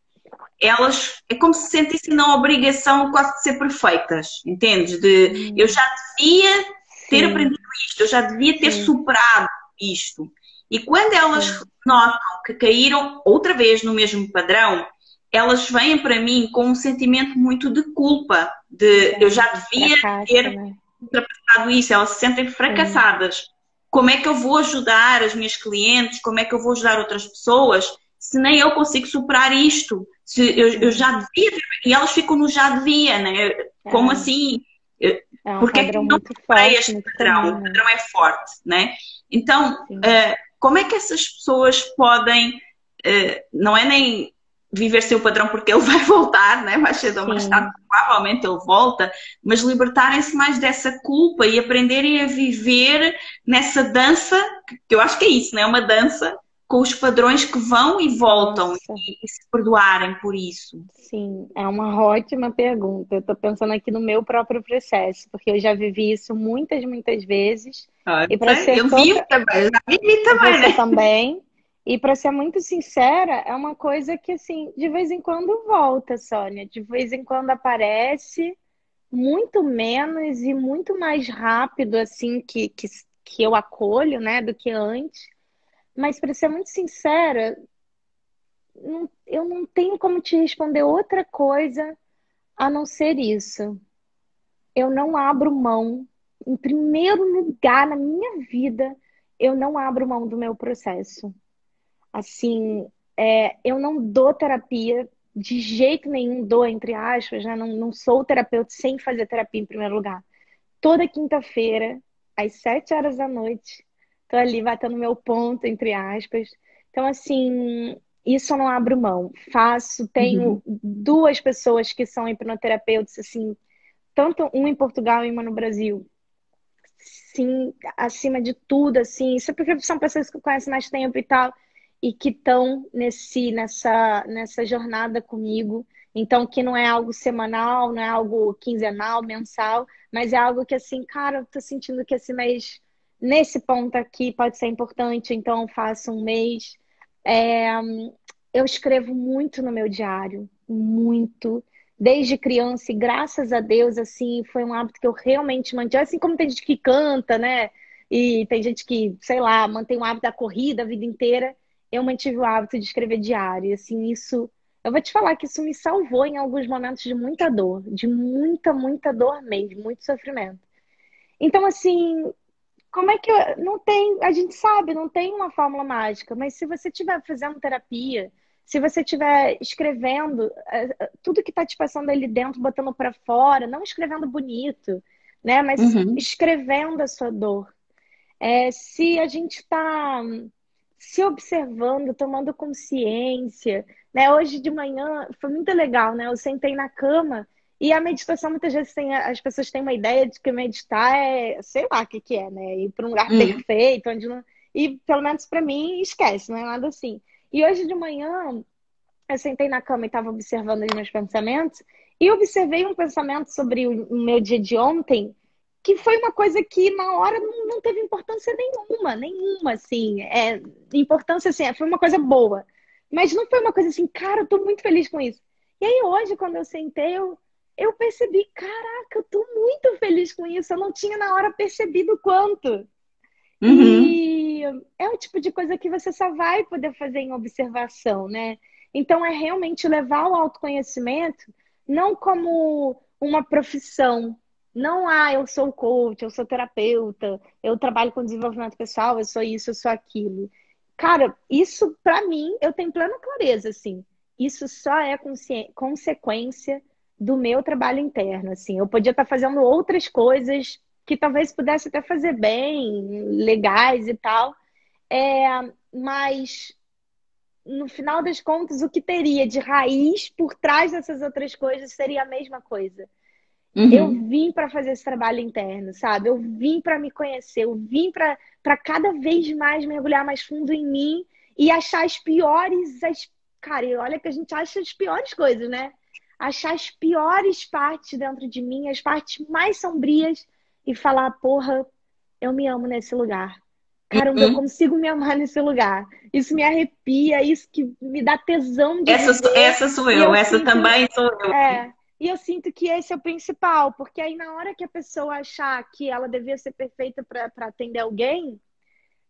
Speaker 3: elas é como se sentissem na obrigação quase de ser perfeitas, entendes? De eu já devia ter
Speaker 2: sim,
Speaker 3: aprendido isto, eu já devia ter
Speaker 2: sim,
Speaker 3: superado isto. E quando elas
Speaker 2: sim.
Speaker 3: notam que caíram outra vez no mesmo padrão, elas vêm para mim com um sentimento muito de culpa, de eu já
Speaker 2: É,
Speaker 3: devia
Speaker 2: fracasso,
Speaker 3: ter
Speaker 2: né?
Speaker 3: ultrapassado isso, elas se sentem
Speaker 2: Sim,
Speaker 3: fracassadas. Como é que eu vou ajudar as minhas clientes? Como é que eu vou ajudar outras pessoas se nem eu consigo superar isto? Se eu
Speaker 2: sim.
Speaker 3: já devia ter... E elas ficam no já devia, né? Como
Speaker 2: É,
Speaker 3: assim?
Speaker 2: é um
Speaker 3: Porque é que
Speaker 2: padrão
Speaker 3: eu não
Speaker 2: muito
Speaker 3: superei
Speaker 2: forte,
Speaker 3: este
Speaker 2: muito
Speaker 3: padrão?
Speaker 2: comum,
Speaker 3: O
Speaker 2: né?
Speaker 3: padrão é forte, né? Então,
Speaker 2: Sim,
Speaker 3: como é que essas pessoas podem, não é nem viver sem o padrão porque ele vai voltar, né? Mais cedo ou mais tarde,
Speaker 2: sim.
Speaker 3: provavelmente ele volta, mas libertarem-se mais dessa culpa e aprenderem a viver nessa dança, que eu acho que é isso, né? Uma dança com os padrões que vão e voltam
Speaker 2: Nossa,
Speaker 3: e se perdoarem por isso.
Speaker 2: sim. É uma ótima pergunta. Eu tô pensando aqui no meu próprio processo, porque eu já vivi isso muitas, muitas vezes.
Speaker 3: Ah,
Speaker 2: E para ser
Speaker 3: eu vivo
Speaker 2: toda,
Speaker 3: também, eu já vivi também,
Speaker 2: você
Speaker 3: né?
Speaker 2: também. E para ser muito sincera, é uma coisa que, assim, de vez em quando volta, Sônia. De vez em quando aparece, muito menos e muito mais rápido, assim, que eu acolho, né, do que antes. Mas para ser muito sincera, eu não tenho como te responder outra coisa a não ser isso. Eu não abro mão, em primeiro lugar na minha vida, eu não abro mão do meu processo. Assim, eu não dou terapia de jeito nenhum, dou entre aspas, né? Não sou terapeuta sem fazer terapia em primeiro lugar. Toda quinta-feira, às 7 horas da noite, tô ali batendo meu ponto, entre aspas. Então, assim, isso eu não abro mão. Faço, tenho
Speaker 3: Uhum.
Speaker 2: duas pessoas que são hipnoterapeutas, assim, tanto uma em Portugal e uma no Brasil. Sim, acima de tudo, assim, isso é porque são pessoas que conhecem mais tempo e tal, e que estão nessa jornada comigo. Então, que não é algo semanal, não é algo quinzenal, mensal, mas é algo que, assim, cara, eu tô sentindo que esse mês, nesse ponto aqui, pode ser importante, então eu faço um mês. É, eu escrevo muito no meu diário, muito desde criança, e graças a Deus, assim, foi um hábito que eu realmente mantive. Assim como tem gente que canta, né? e tem gente que, sei lá, mantém o hábito da corrida a vida inteira. Eu mantive o hábito de escrever diário. E, assim, isso, eu vou te falar que isso me salvou em alguns momentos de muita dor, de muita, muita dor mesmo, muito sofrimento. Então, assim, como é que não tem, a gente sabe, não tem uma fórmula mágica, mas se você estiver fazendo terapia, se você estiver escrevendo tudo que está te passando ali dentro, botando para fora, não escrevendo bonito, né, mas
Speaker 3: Uhum.
Speaker 2: escrevendo a sua dor. Se a gente está se observando, tomando consciência, né? Hoje de manhã foi muito legal, né? Eu sentei na cama e a meditação muitas vezes as pessoas têm uma ideia de que meditar é, sei lá o que que é, né? Ir para um lugar
Speaker 3: Uhum.
Speaker 2: perfeito, onde não... E pelo menos para mim, esquece, não é nada assim. E hoje de manhã eu sentei na cama e estava observando os meus pensamentos e observei um pensamento sobre o meu dia de ontem que foi uma coisa que na hora não teve importância nenhuma, assim. Importância, assim, foi uma coisa boa. Mas não foi uma coisa assim, cara, eu tô muito feliz com isso. E aí hoje, quando eu sentei, eu percebi, caraca, eu tô muito feliz com isso. Eu não tinha na hora percebido o quanto.
Speaker 3: Uhum.
Speaker 2: E é o tipo de coisa que você só vai poder fazer em observação, né? Então é realmente levar o autoconhecimento não como uma profissão. Não, eu sou coach, eu sou terapeuta, eu trabalho com desenvolvimento pessoal, eu sou isso, eu sou aquilo. Cara, isso pra mim, eu tenho plena clareza, assim. Isso só é consequência do meu trabalho interno, assim. Eu podia estar fazendo outras coisas que talvez pudesse até fazer bem, legais e tal. É, mas no final das contas, o que teria de raiz por trás dessas outras coisas seria a mesma coisa. Eu
Speaker 3: Uhum.
Speaker 2: vim para fazer esse trabalho interno, sabe? Eu vim para me conhecer, eu vim para cada vez mais mergulhar mais fundo em mim e achar as piores, cara, e olha que a gente acha as piores coisas, né? Achar as piores partes dentro de mim, as partes mais sombrias e falar, porra, eu me amo nesse lugar. Caramba, eu
Speaker 3: Uhum.
Speaker 2: consigo me amar nesse lugar. Isso me arrepia, isso que me dá tesão de viver.
Speaker 3: Essa sou
Speaker 2: E
Speaker 3: eu,
Speaker 2: eu
Speaker 3: essa
Speaker 2: sinto,
Speaker 3: também sou eu.
Speaker 2: e eu sinto que esse é o principal, porque aí na hora que a pessoa achar que ela devia ser perfeita para atender alguém,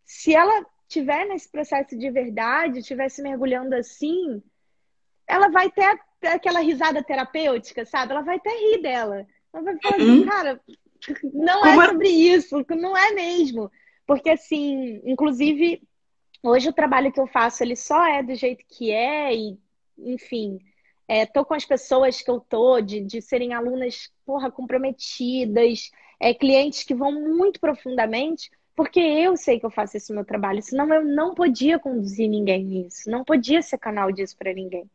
Speaker 2: se ela tiver nesse processo de verdade, estiver se mergulhando assim, ela vai ter aquela risada terapêutica, sabe? Ela vai até rir dela. Ela vai falar assim,
Speaker 3: Uhum.
Speaker 2: cara, não é
Speaker 3: Como a-
Speaker 2: sobre isso, não é mesmo. Porque assim, inclusive, hoje o trabalho que eu faço, ele só é do jeito que é e, enfim, tô com as pessoas que eu tô, de serem alunas, porra, comprometidas, clientes que vão muito profundamente, porque eu sei que eu faço esse meu trabalho, senão eu não podia conduzir ninguém nisso, não podia ser canal disso para ninguém.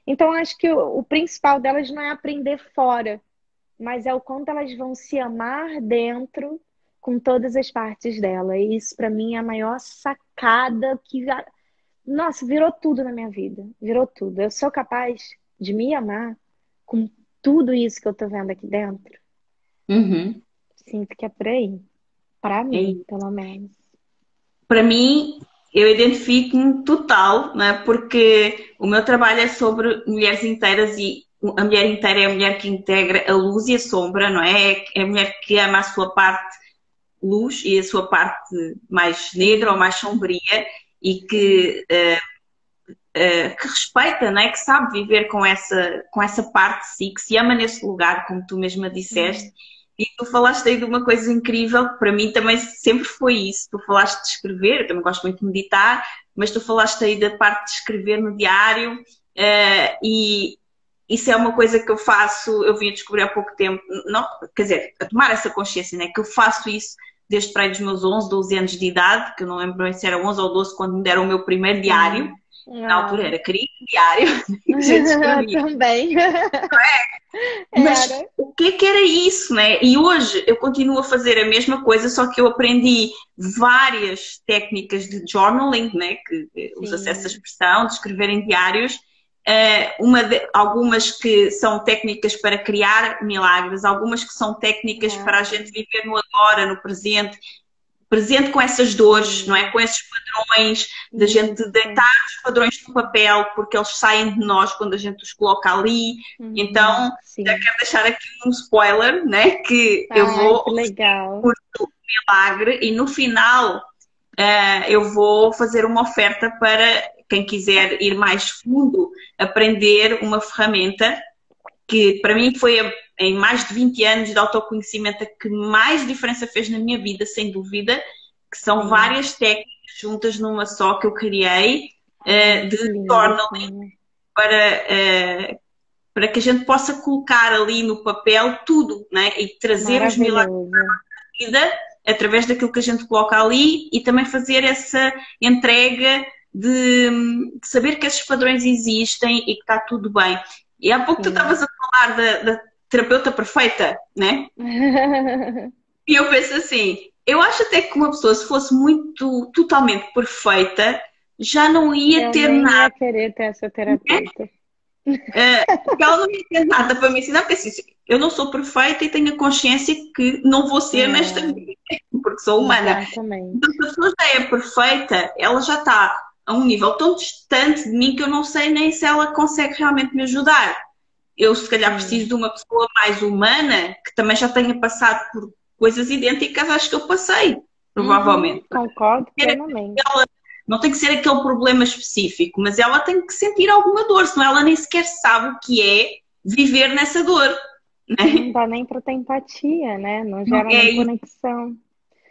Speaker 2: Então, eu acho que o principal delas não é aprender fora, mas é o quanto elas vão se amar dentro com todas as partes dela. E isso, para mim, é a maior sacada que. Nossa, virou tudo na minha vida. Virou tudo. Eu sou capaz de me amar com tudo isso que eu tô vendo aqui dentro.
Speaker 3: Uhum.
Speaker 2: Sinto que é por aí. Pra
Speaker 3: É.
Speaker 2: mim, pelo menos.
Speaker 3: Para mim, eu identifico-me total, não é? Porque o meu trabalho é sobre mulheres inteiras e a mulher inteira é a mulher que integra a luz e a sombra, não é? É a mulher que ama a sua parte luz e a sua parte mais negra ou
Speaker 2: Sim,
Speaker 3: mais sombria e
Speaker 2: sim.
Speaker 3: que respeita, não é? Que sabe viver com essa parte de si, que se ama nesse lugar, como tu mesma disseste.
Speaker 2: Sim.
Speaker 3: E tu falaste aí de uma coisa incrível, que para mim também sempre foi isso. Tu falaste de escrever, eu também gosto muito de meditar, mas tu falaste aí da parte de escrever no diário, e isso é uma coisa que eu faço, eu vim a descobrir há pouco tempo, não, quer dizer, a tomar essa consciência, né? Que eu faço isso desde para aí dos meus 11, 12 anos de idade, que eu não lembro bem se era 11 ou 12 quando me deram o meu primeiro diário.
Speaker 2: Sim.
Speaker 3: Na altura
Speaker 2: Ah.
Speaker 3: era crime diário, que a gente escrevia.
Speaker 2: Também.
Speaker 3: Mas
Speaker 2: Era.
Speaker 3: o que é que era isso, né? E hoje eu continuo a fazer a mesma coisa, só que eu aprendi várias técnicas de journaling, né? Que usa-se essa
Speaker 2: Sim.
Speaker 3: expressão, de escrever em diários. Algumas que são técnicas para criar milagres, algumas que são técnicas para a
Speaker 2: Nossa.
Speaker 3: gente viver no agora, no presente, presente com essas dores, não é?
Speaker 2: Sim.
Speaker 3: Com esses padrões, da gente
Speaker 2: Isso.
Speaker 3: deitar os padrões no papel, porque eles saem de nós quando a gente os coloca ali. Então, já
Speaker 2: Sim.
Speaker 3: quero deixar aqui um spoiler, né? Que eu
Speaker 2: Ai,
Speaker 3: vou
Speaker 2: que legal.
Speaker 3: oferecer milagre e no final eu vou fazer uma oferta para quem quiser ir mais fundo, aprender uma ferramenta que para mim foi em mais de 20 anos de autoconhecimento a que mais diferença fez na minha vida, sem dúvida, que são várias técnicas juntas numa só que eu criei de journaling para que a gente possa colocar ali no papel tudo, né? E trazer os milagres da vida através daquilo que a gente coloca ali e também fazer essa entrega de saber que esses padrões existem e que está tudo bem. E há pouco tu estavas a falar da terapeuta perfeita, né? E eu penso assim, eu acho até que uma pessoa, se fosse totalmente perfeita, já não ia ter nada.
Speaker 2: Eu ia querer ter essa terapeuta.
Speaker 3: Porque ela não ia ter nada para me ensinar, porque assim, eu não sou perfeita e tenho a consciência que não vou ser nesta vida, porque sou humana.
Speaker 2: Exatamente.
Speaker 3: Então, se a pessoa já é perfeita, ela já está a um nível tão distante de mim que eu não sei nem se ela consegue realmente me ajudar. Eu, se calhar, preciso de uma pessoa mais humana, que também já tenha passado por coisas idênticas às que eu passei, provavelmente.
Speaker 2: Concordo plenamente.
Speaker 3: Não tem que ser aquele problema específico, mas ela tem que sentir alguma dor, senão ela nem sequer sabe o que é viver nessa dor. Né?
Speaker 2: Não dá nem para ter empatia, né? Não gera nem conexão.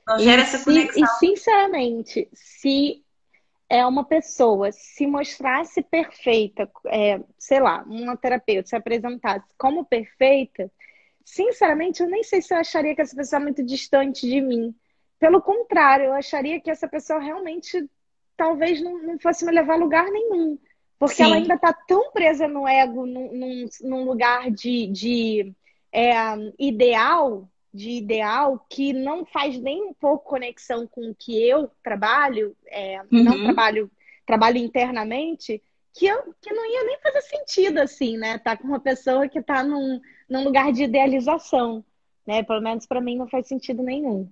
Speaker 3: Não gera essa conexão.
Speaker 2: E, sinceramente, se uma pessoa se mostrasse perfeita, sei lá, uma terapeuta se apresentasse como perfeita, sinceramente, eu nem sei se eu acharia que essa pessoa é muito distante de mim. Pelo contrário, eu acharia que essa pessoa realmente talvez não fosse me levar a lugar nenhum. Porque ela ainda está tão presa no ego, num lugar de ideal, que não faz nem um pouco conexão com o que eu trabalho, não trabalho internamente, que não ia nem fazer sentido, assim, né? Tá com uma pessoa que tá num lugar de idealização, né? Pelo menos para mim não faz sentido nenhum.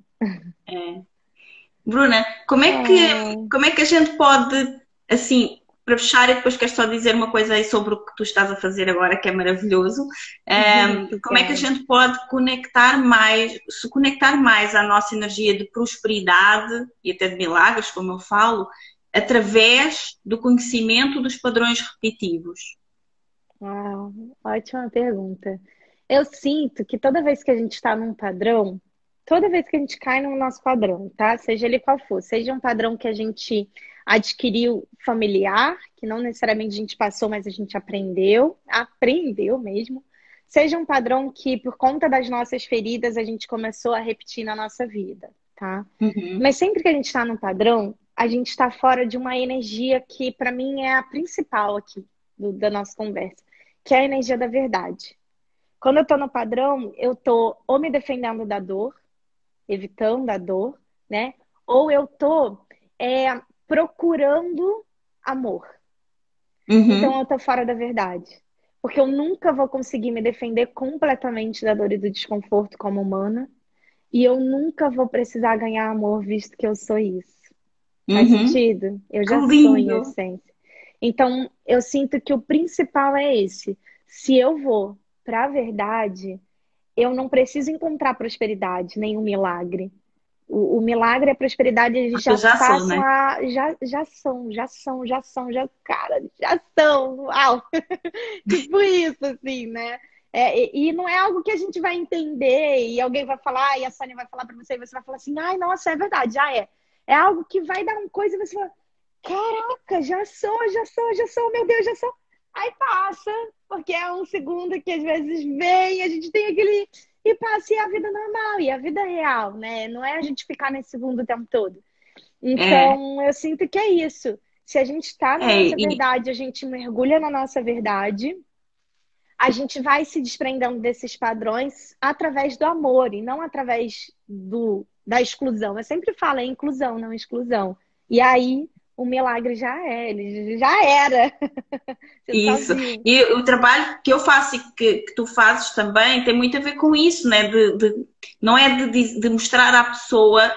Speaker 3: Bruna, como é que a gente pode, assim, para fechar, e depois quero só dizer uma coisa aí sobre o que tu estás a fazer agora, que é maravilhoso. Como é que a gente pode se conectar mais à nossa energia de prosperidade e até de milagres, como eu falo, através do conhecimento dos padrões repetitivos?
Speaker 2: Uau, ótima pergunta. Eu sinto que toda vez que a gente está num padrão, toda vez que a gente cai no nosso padrão, tá? Seja ele qual for, seja um padrão que a gente adquiriu familiar, que não necessariamente a gente passou, mas a gente aprendeu mesmo. Seja um padrão que, por conta das nossas feridas, a gente começou a repetir na nossa vida, tá? Mas sempre que a gente está num padrão, a gente está fora de uma energia que, para mim, é a principal aqui da nossa conversa, que é a energia da verdade. Quando eu tô no padrão, eu tô ou me defendendo da dor, evitando a dor, né? Ou eu tô procurando amor. Então eu tô fora da verdade. Porque eu nunca vou conseguir me defender completamente da dor e do desconforto como humana. E eu nunca vou precisar ganhar amor, visto que eu sou isso. Faz sentido? Eu já sou em essência. Então, eu sinto que o principal é esse. Se eu vou pra verdade, eu não preciso encontrar prosperidade, nem um milagre. O milagre e a prosperidade, eles já passam, né? Já são. Cara, já são. Uau! Tipo isso, assim, né? E não é algo que a gente vai entender e alguém vai falar, e a Sônia vai falar pra você, e você vai falar assim, ai, nossa, é verdade, já é. É algo que vai dar uma coisa e você fala, caraca, já sou, meu Deus, já sou. Aí passa, porque é um segundo que às vezes vem, a gente tem aquele... E passa, e a vida normal, e a vida real, né? Não é a gente ficar nesse segundo o tempo todo. Então, eu sinto que é isso. Se a gente tá na nossa verdade, a gente mergulha na nossa verdade, a gente vai se desprendendo desses padrões através do amor, e não através da exclusão. Eu sempre falo, é inclusão, não exclusão. E aí... o milagre ele já era.
Speaker 3: Isso. E o trabalho que eu faço e que tu fazes também tem muito a ver com isso, né? Não é de mostrar à pessoa,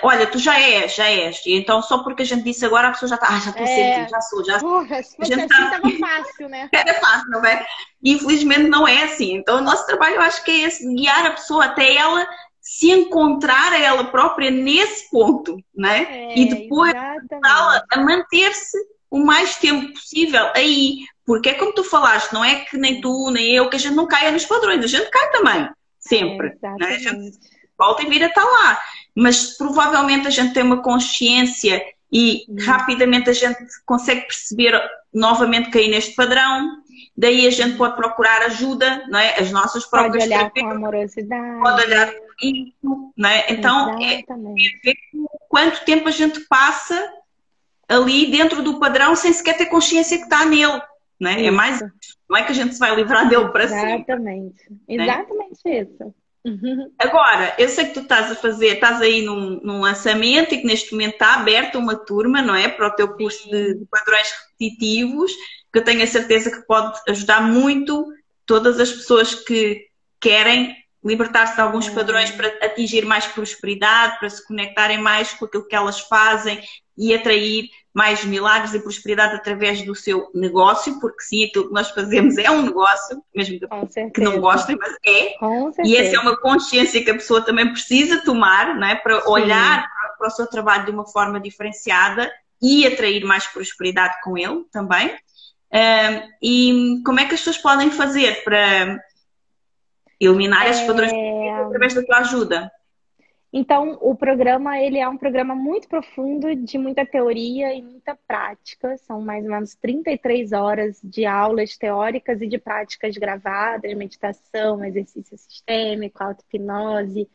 Speaker 3: olha, tu já és. E então só porque a gente disse agora, a pessoa já está, já estou a sentir, já sou.
Speaker 2: Porra, se fosse assim, estava fácil, né?
Speaker 3: Era fácil, não é? E infelizmente não é assim. Então o nosso trabalho, eu acho que é esse, guiar a pessoa até ela se encontrar a ela própria nesse ponto, né? E depois ajudá-la a manter-se o mais tempo possível aí. Porque é como tu falaste, não é que nem tu, nem eu, que a gente não caia nos padrões. A gente cai também, sempre. Né? A gente volta e vira estar lá. Mas provavelmente a gente tem uma consciência e rapidamente a gente consegue perceber novamente cair neste padrão. Daí a gente pode procurar ajuda, não é? As nossas próprias
Speaker 2: terapeutas. Pode olhar com amorosidade.
Speaker 3: Pode olhar com isso, não é? Então, é ver quanto tempo a gente passa ali dentro do padrão sem sequer ter consciência que está nele. Não é? É mais, não é que a gente se vai livrar dele para sempre.
Speaker 2: Exatamente isso.
Speaker 3: Agora, eu sei que tu estás aí num lançamento e que neste momento está aberta uma turma, não é? Para o teu curso de padrões repetitivos, que eu tenho a certeza que pode ajudar muito todas as pessoas que querem libertar-se de alguns padrões para atingir mais prosperidade, para se conectarem mais com aquilo que elas fazem e atrair mais milagres e prosperidade através do seu negócio, porque sim, aquilo que nós fazemos é um negócio, mesmo que não gostem, mas é. E essa é uma consciência que a pessoa também precisa tomar, não é? Para olhar para o seu trabalho de uma forma diferenciada e atrair mais prosperidade com ele também. E como é que as pessoas podem fazer para eliminar esses padrões através da tua ajuda?
Speaker 2: Então, o programa, ele é um programa muito profundo, de muita teoria e muita prática. São mais ou menos 33 horas de aulas teóricas e de práticas gravadas, meditação, exercício sistêmico, auto-hipnose.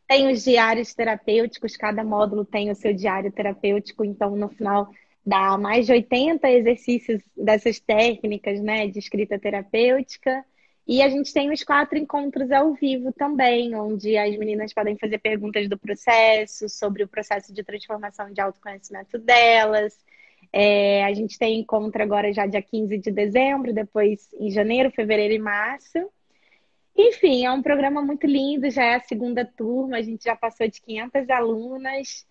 Speaker 2: Tem os diários terapêuticos, cada módulo tem o seu diário terapêutico, então no final dá mais de 80 exercícios dessas técnicas, né, de escrita terapêutica. E a gente tem os 4 encontros ao vivo também, onde as meninas podem fazer perguntas do processo, sobre o processo de transformação de autoconhecimento delas. A gente tem encontro agora já dia 15 de dezembro, depois em janeiro, fevereiro e março. Enfim, é um programa muito lindo, já é a segunda turma, a gente já passou de 500 alunas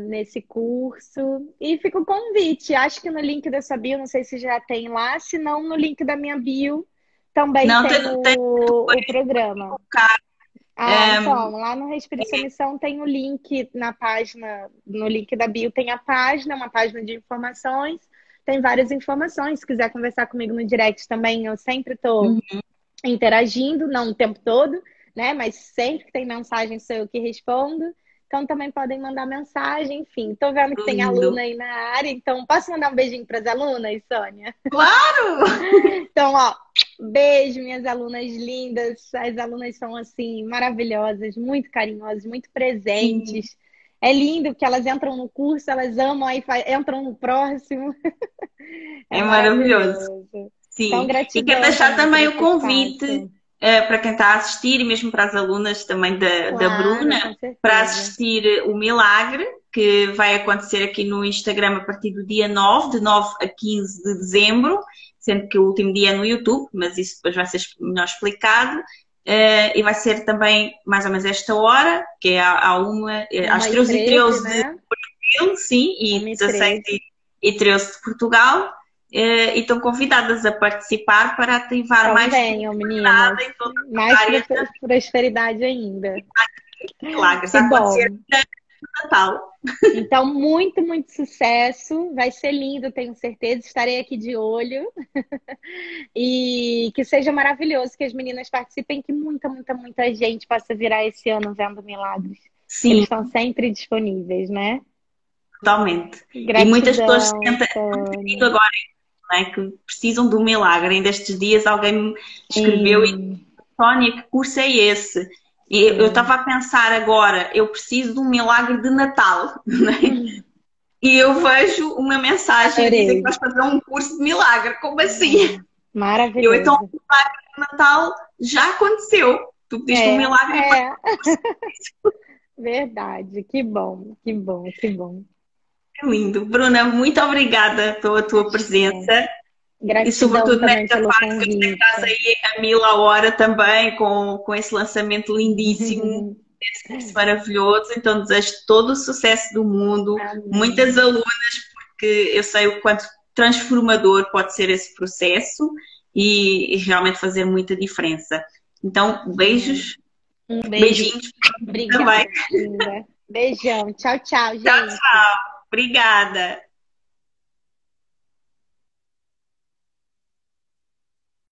Speaker 2: nesse curso. E fica o convite, acho que no link da sua bio, não sei se já tem lá, se não no link da minha bio, também tem o programa. Então, lá no Respire Sua Missão tem o link na página, no link da bio tem a página, uma página de informações, tem várias informações. Se quiser conversar comigo no direct também, eu sempre estou interagindo, não o tempo todo, né? Mas sempre que tem mensagem sou eu que respondo. Então também podem mandar mensagem, enfim. Tô vendo que tem aluna aí na área, então posso mandar um beijinho para as alunas, Sônia?
Speaker 3: Claro!
Speaker 2: Então, ó, beijo, minhas alunas lindas. As alunas são, assim, maravilhosas, muito carinhosas, muito presentes. Sim. É lindo que elas entram no curso, elas amam, aí entram no próximo.
Speaker 3: É maravilhoso. Sim. Então, gratidão. E quero deixar também o convite para quem está a assistir, e mesmo para as alunas também da Bruna, para assistir o Milagre, que vai acontecer aqui no Instagram a partir do dia 9, de 9 a 15 de dezembro, sendo que o último dia é no YouTube, mas isso depois vai ser melhor explicado. E vai ser também mais ou menos esta hora, que é às 13h13 de Portugal, sim, e 17h13 de Portugal. E estão convidadas a participar para ativar mais
Speaker 2: prosperidade em todas as áreas. Mais prosperidade ainda.
Speaker 3: Milagres a acontecer no Natal.
Speaker 2: Então, muito, muito sucesso. Vai ser lindo, tenho certeza. Estarei aqui de olho. E que seja maravilhoso, que as meninas participem, que muita, muita, muita gente possa virar esse ano vendo milagres.
Speaker 3: Sim.
Speaker 2: Eles estão sempre disponíveis, né?
Speaker 3: Totalmente. Gratidão, e muitas pessoas sentem agora, né, que precisam do milagre. Ainda estes dias alguém me escreveu e disse: Sónia, que curso é esse? E eu estava a pensar agora, eu preciso de um milagre de Natal, né? E eu vejo uma mensagem dizendo que vais fazer um curso de milagre. Como assim?
Speaker 2: Maravilhoso.
Speaker 3: Então, o milagre de Natal já aconteceu. Tu pediste um milagre.
Speaker 2: Verdade. Que bom, que bom, que bom.
Speaker 3: Lindo. Bruna, muito obrigada pela tua presença.
Speaker 2: Gratidão,
Speaker 3: e sobretudo nesta fase
Speaker 2: convite.
Speaker 3: que estás aí a 1000 a hora também, com esse lançamento lindíssimo, esse curso maravilhoso. Então desejo todo o sucesso do mundo, muitas alunas, porque eu sei o quanto transformador pode ser esse processo e realmente fazer muita diferença. Então, beijos
Speaker 2: Um beijo.
Speaker 3: Beijinhos
Speaker 2: Obrigada,
Speaker 3: também.
Speaker 2: linda. Beijão. Tchau, tchau,
Speaker 3: Tchau,
Speaker 2: gente.
Speaker 3: tchau. Obrigada.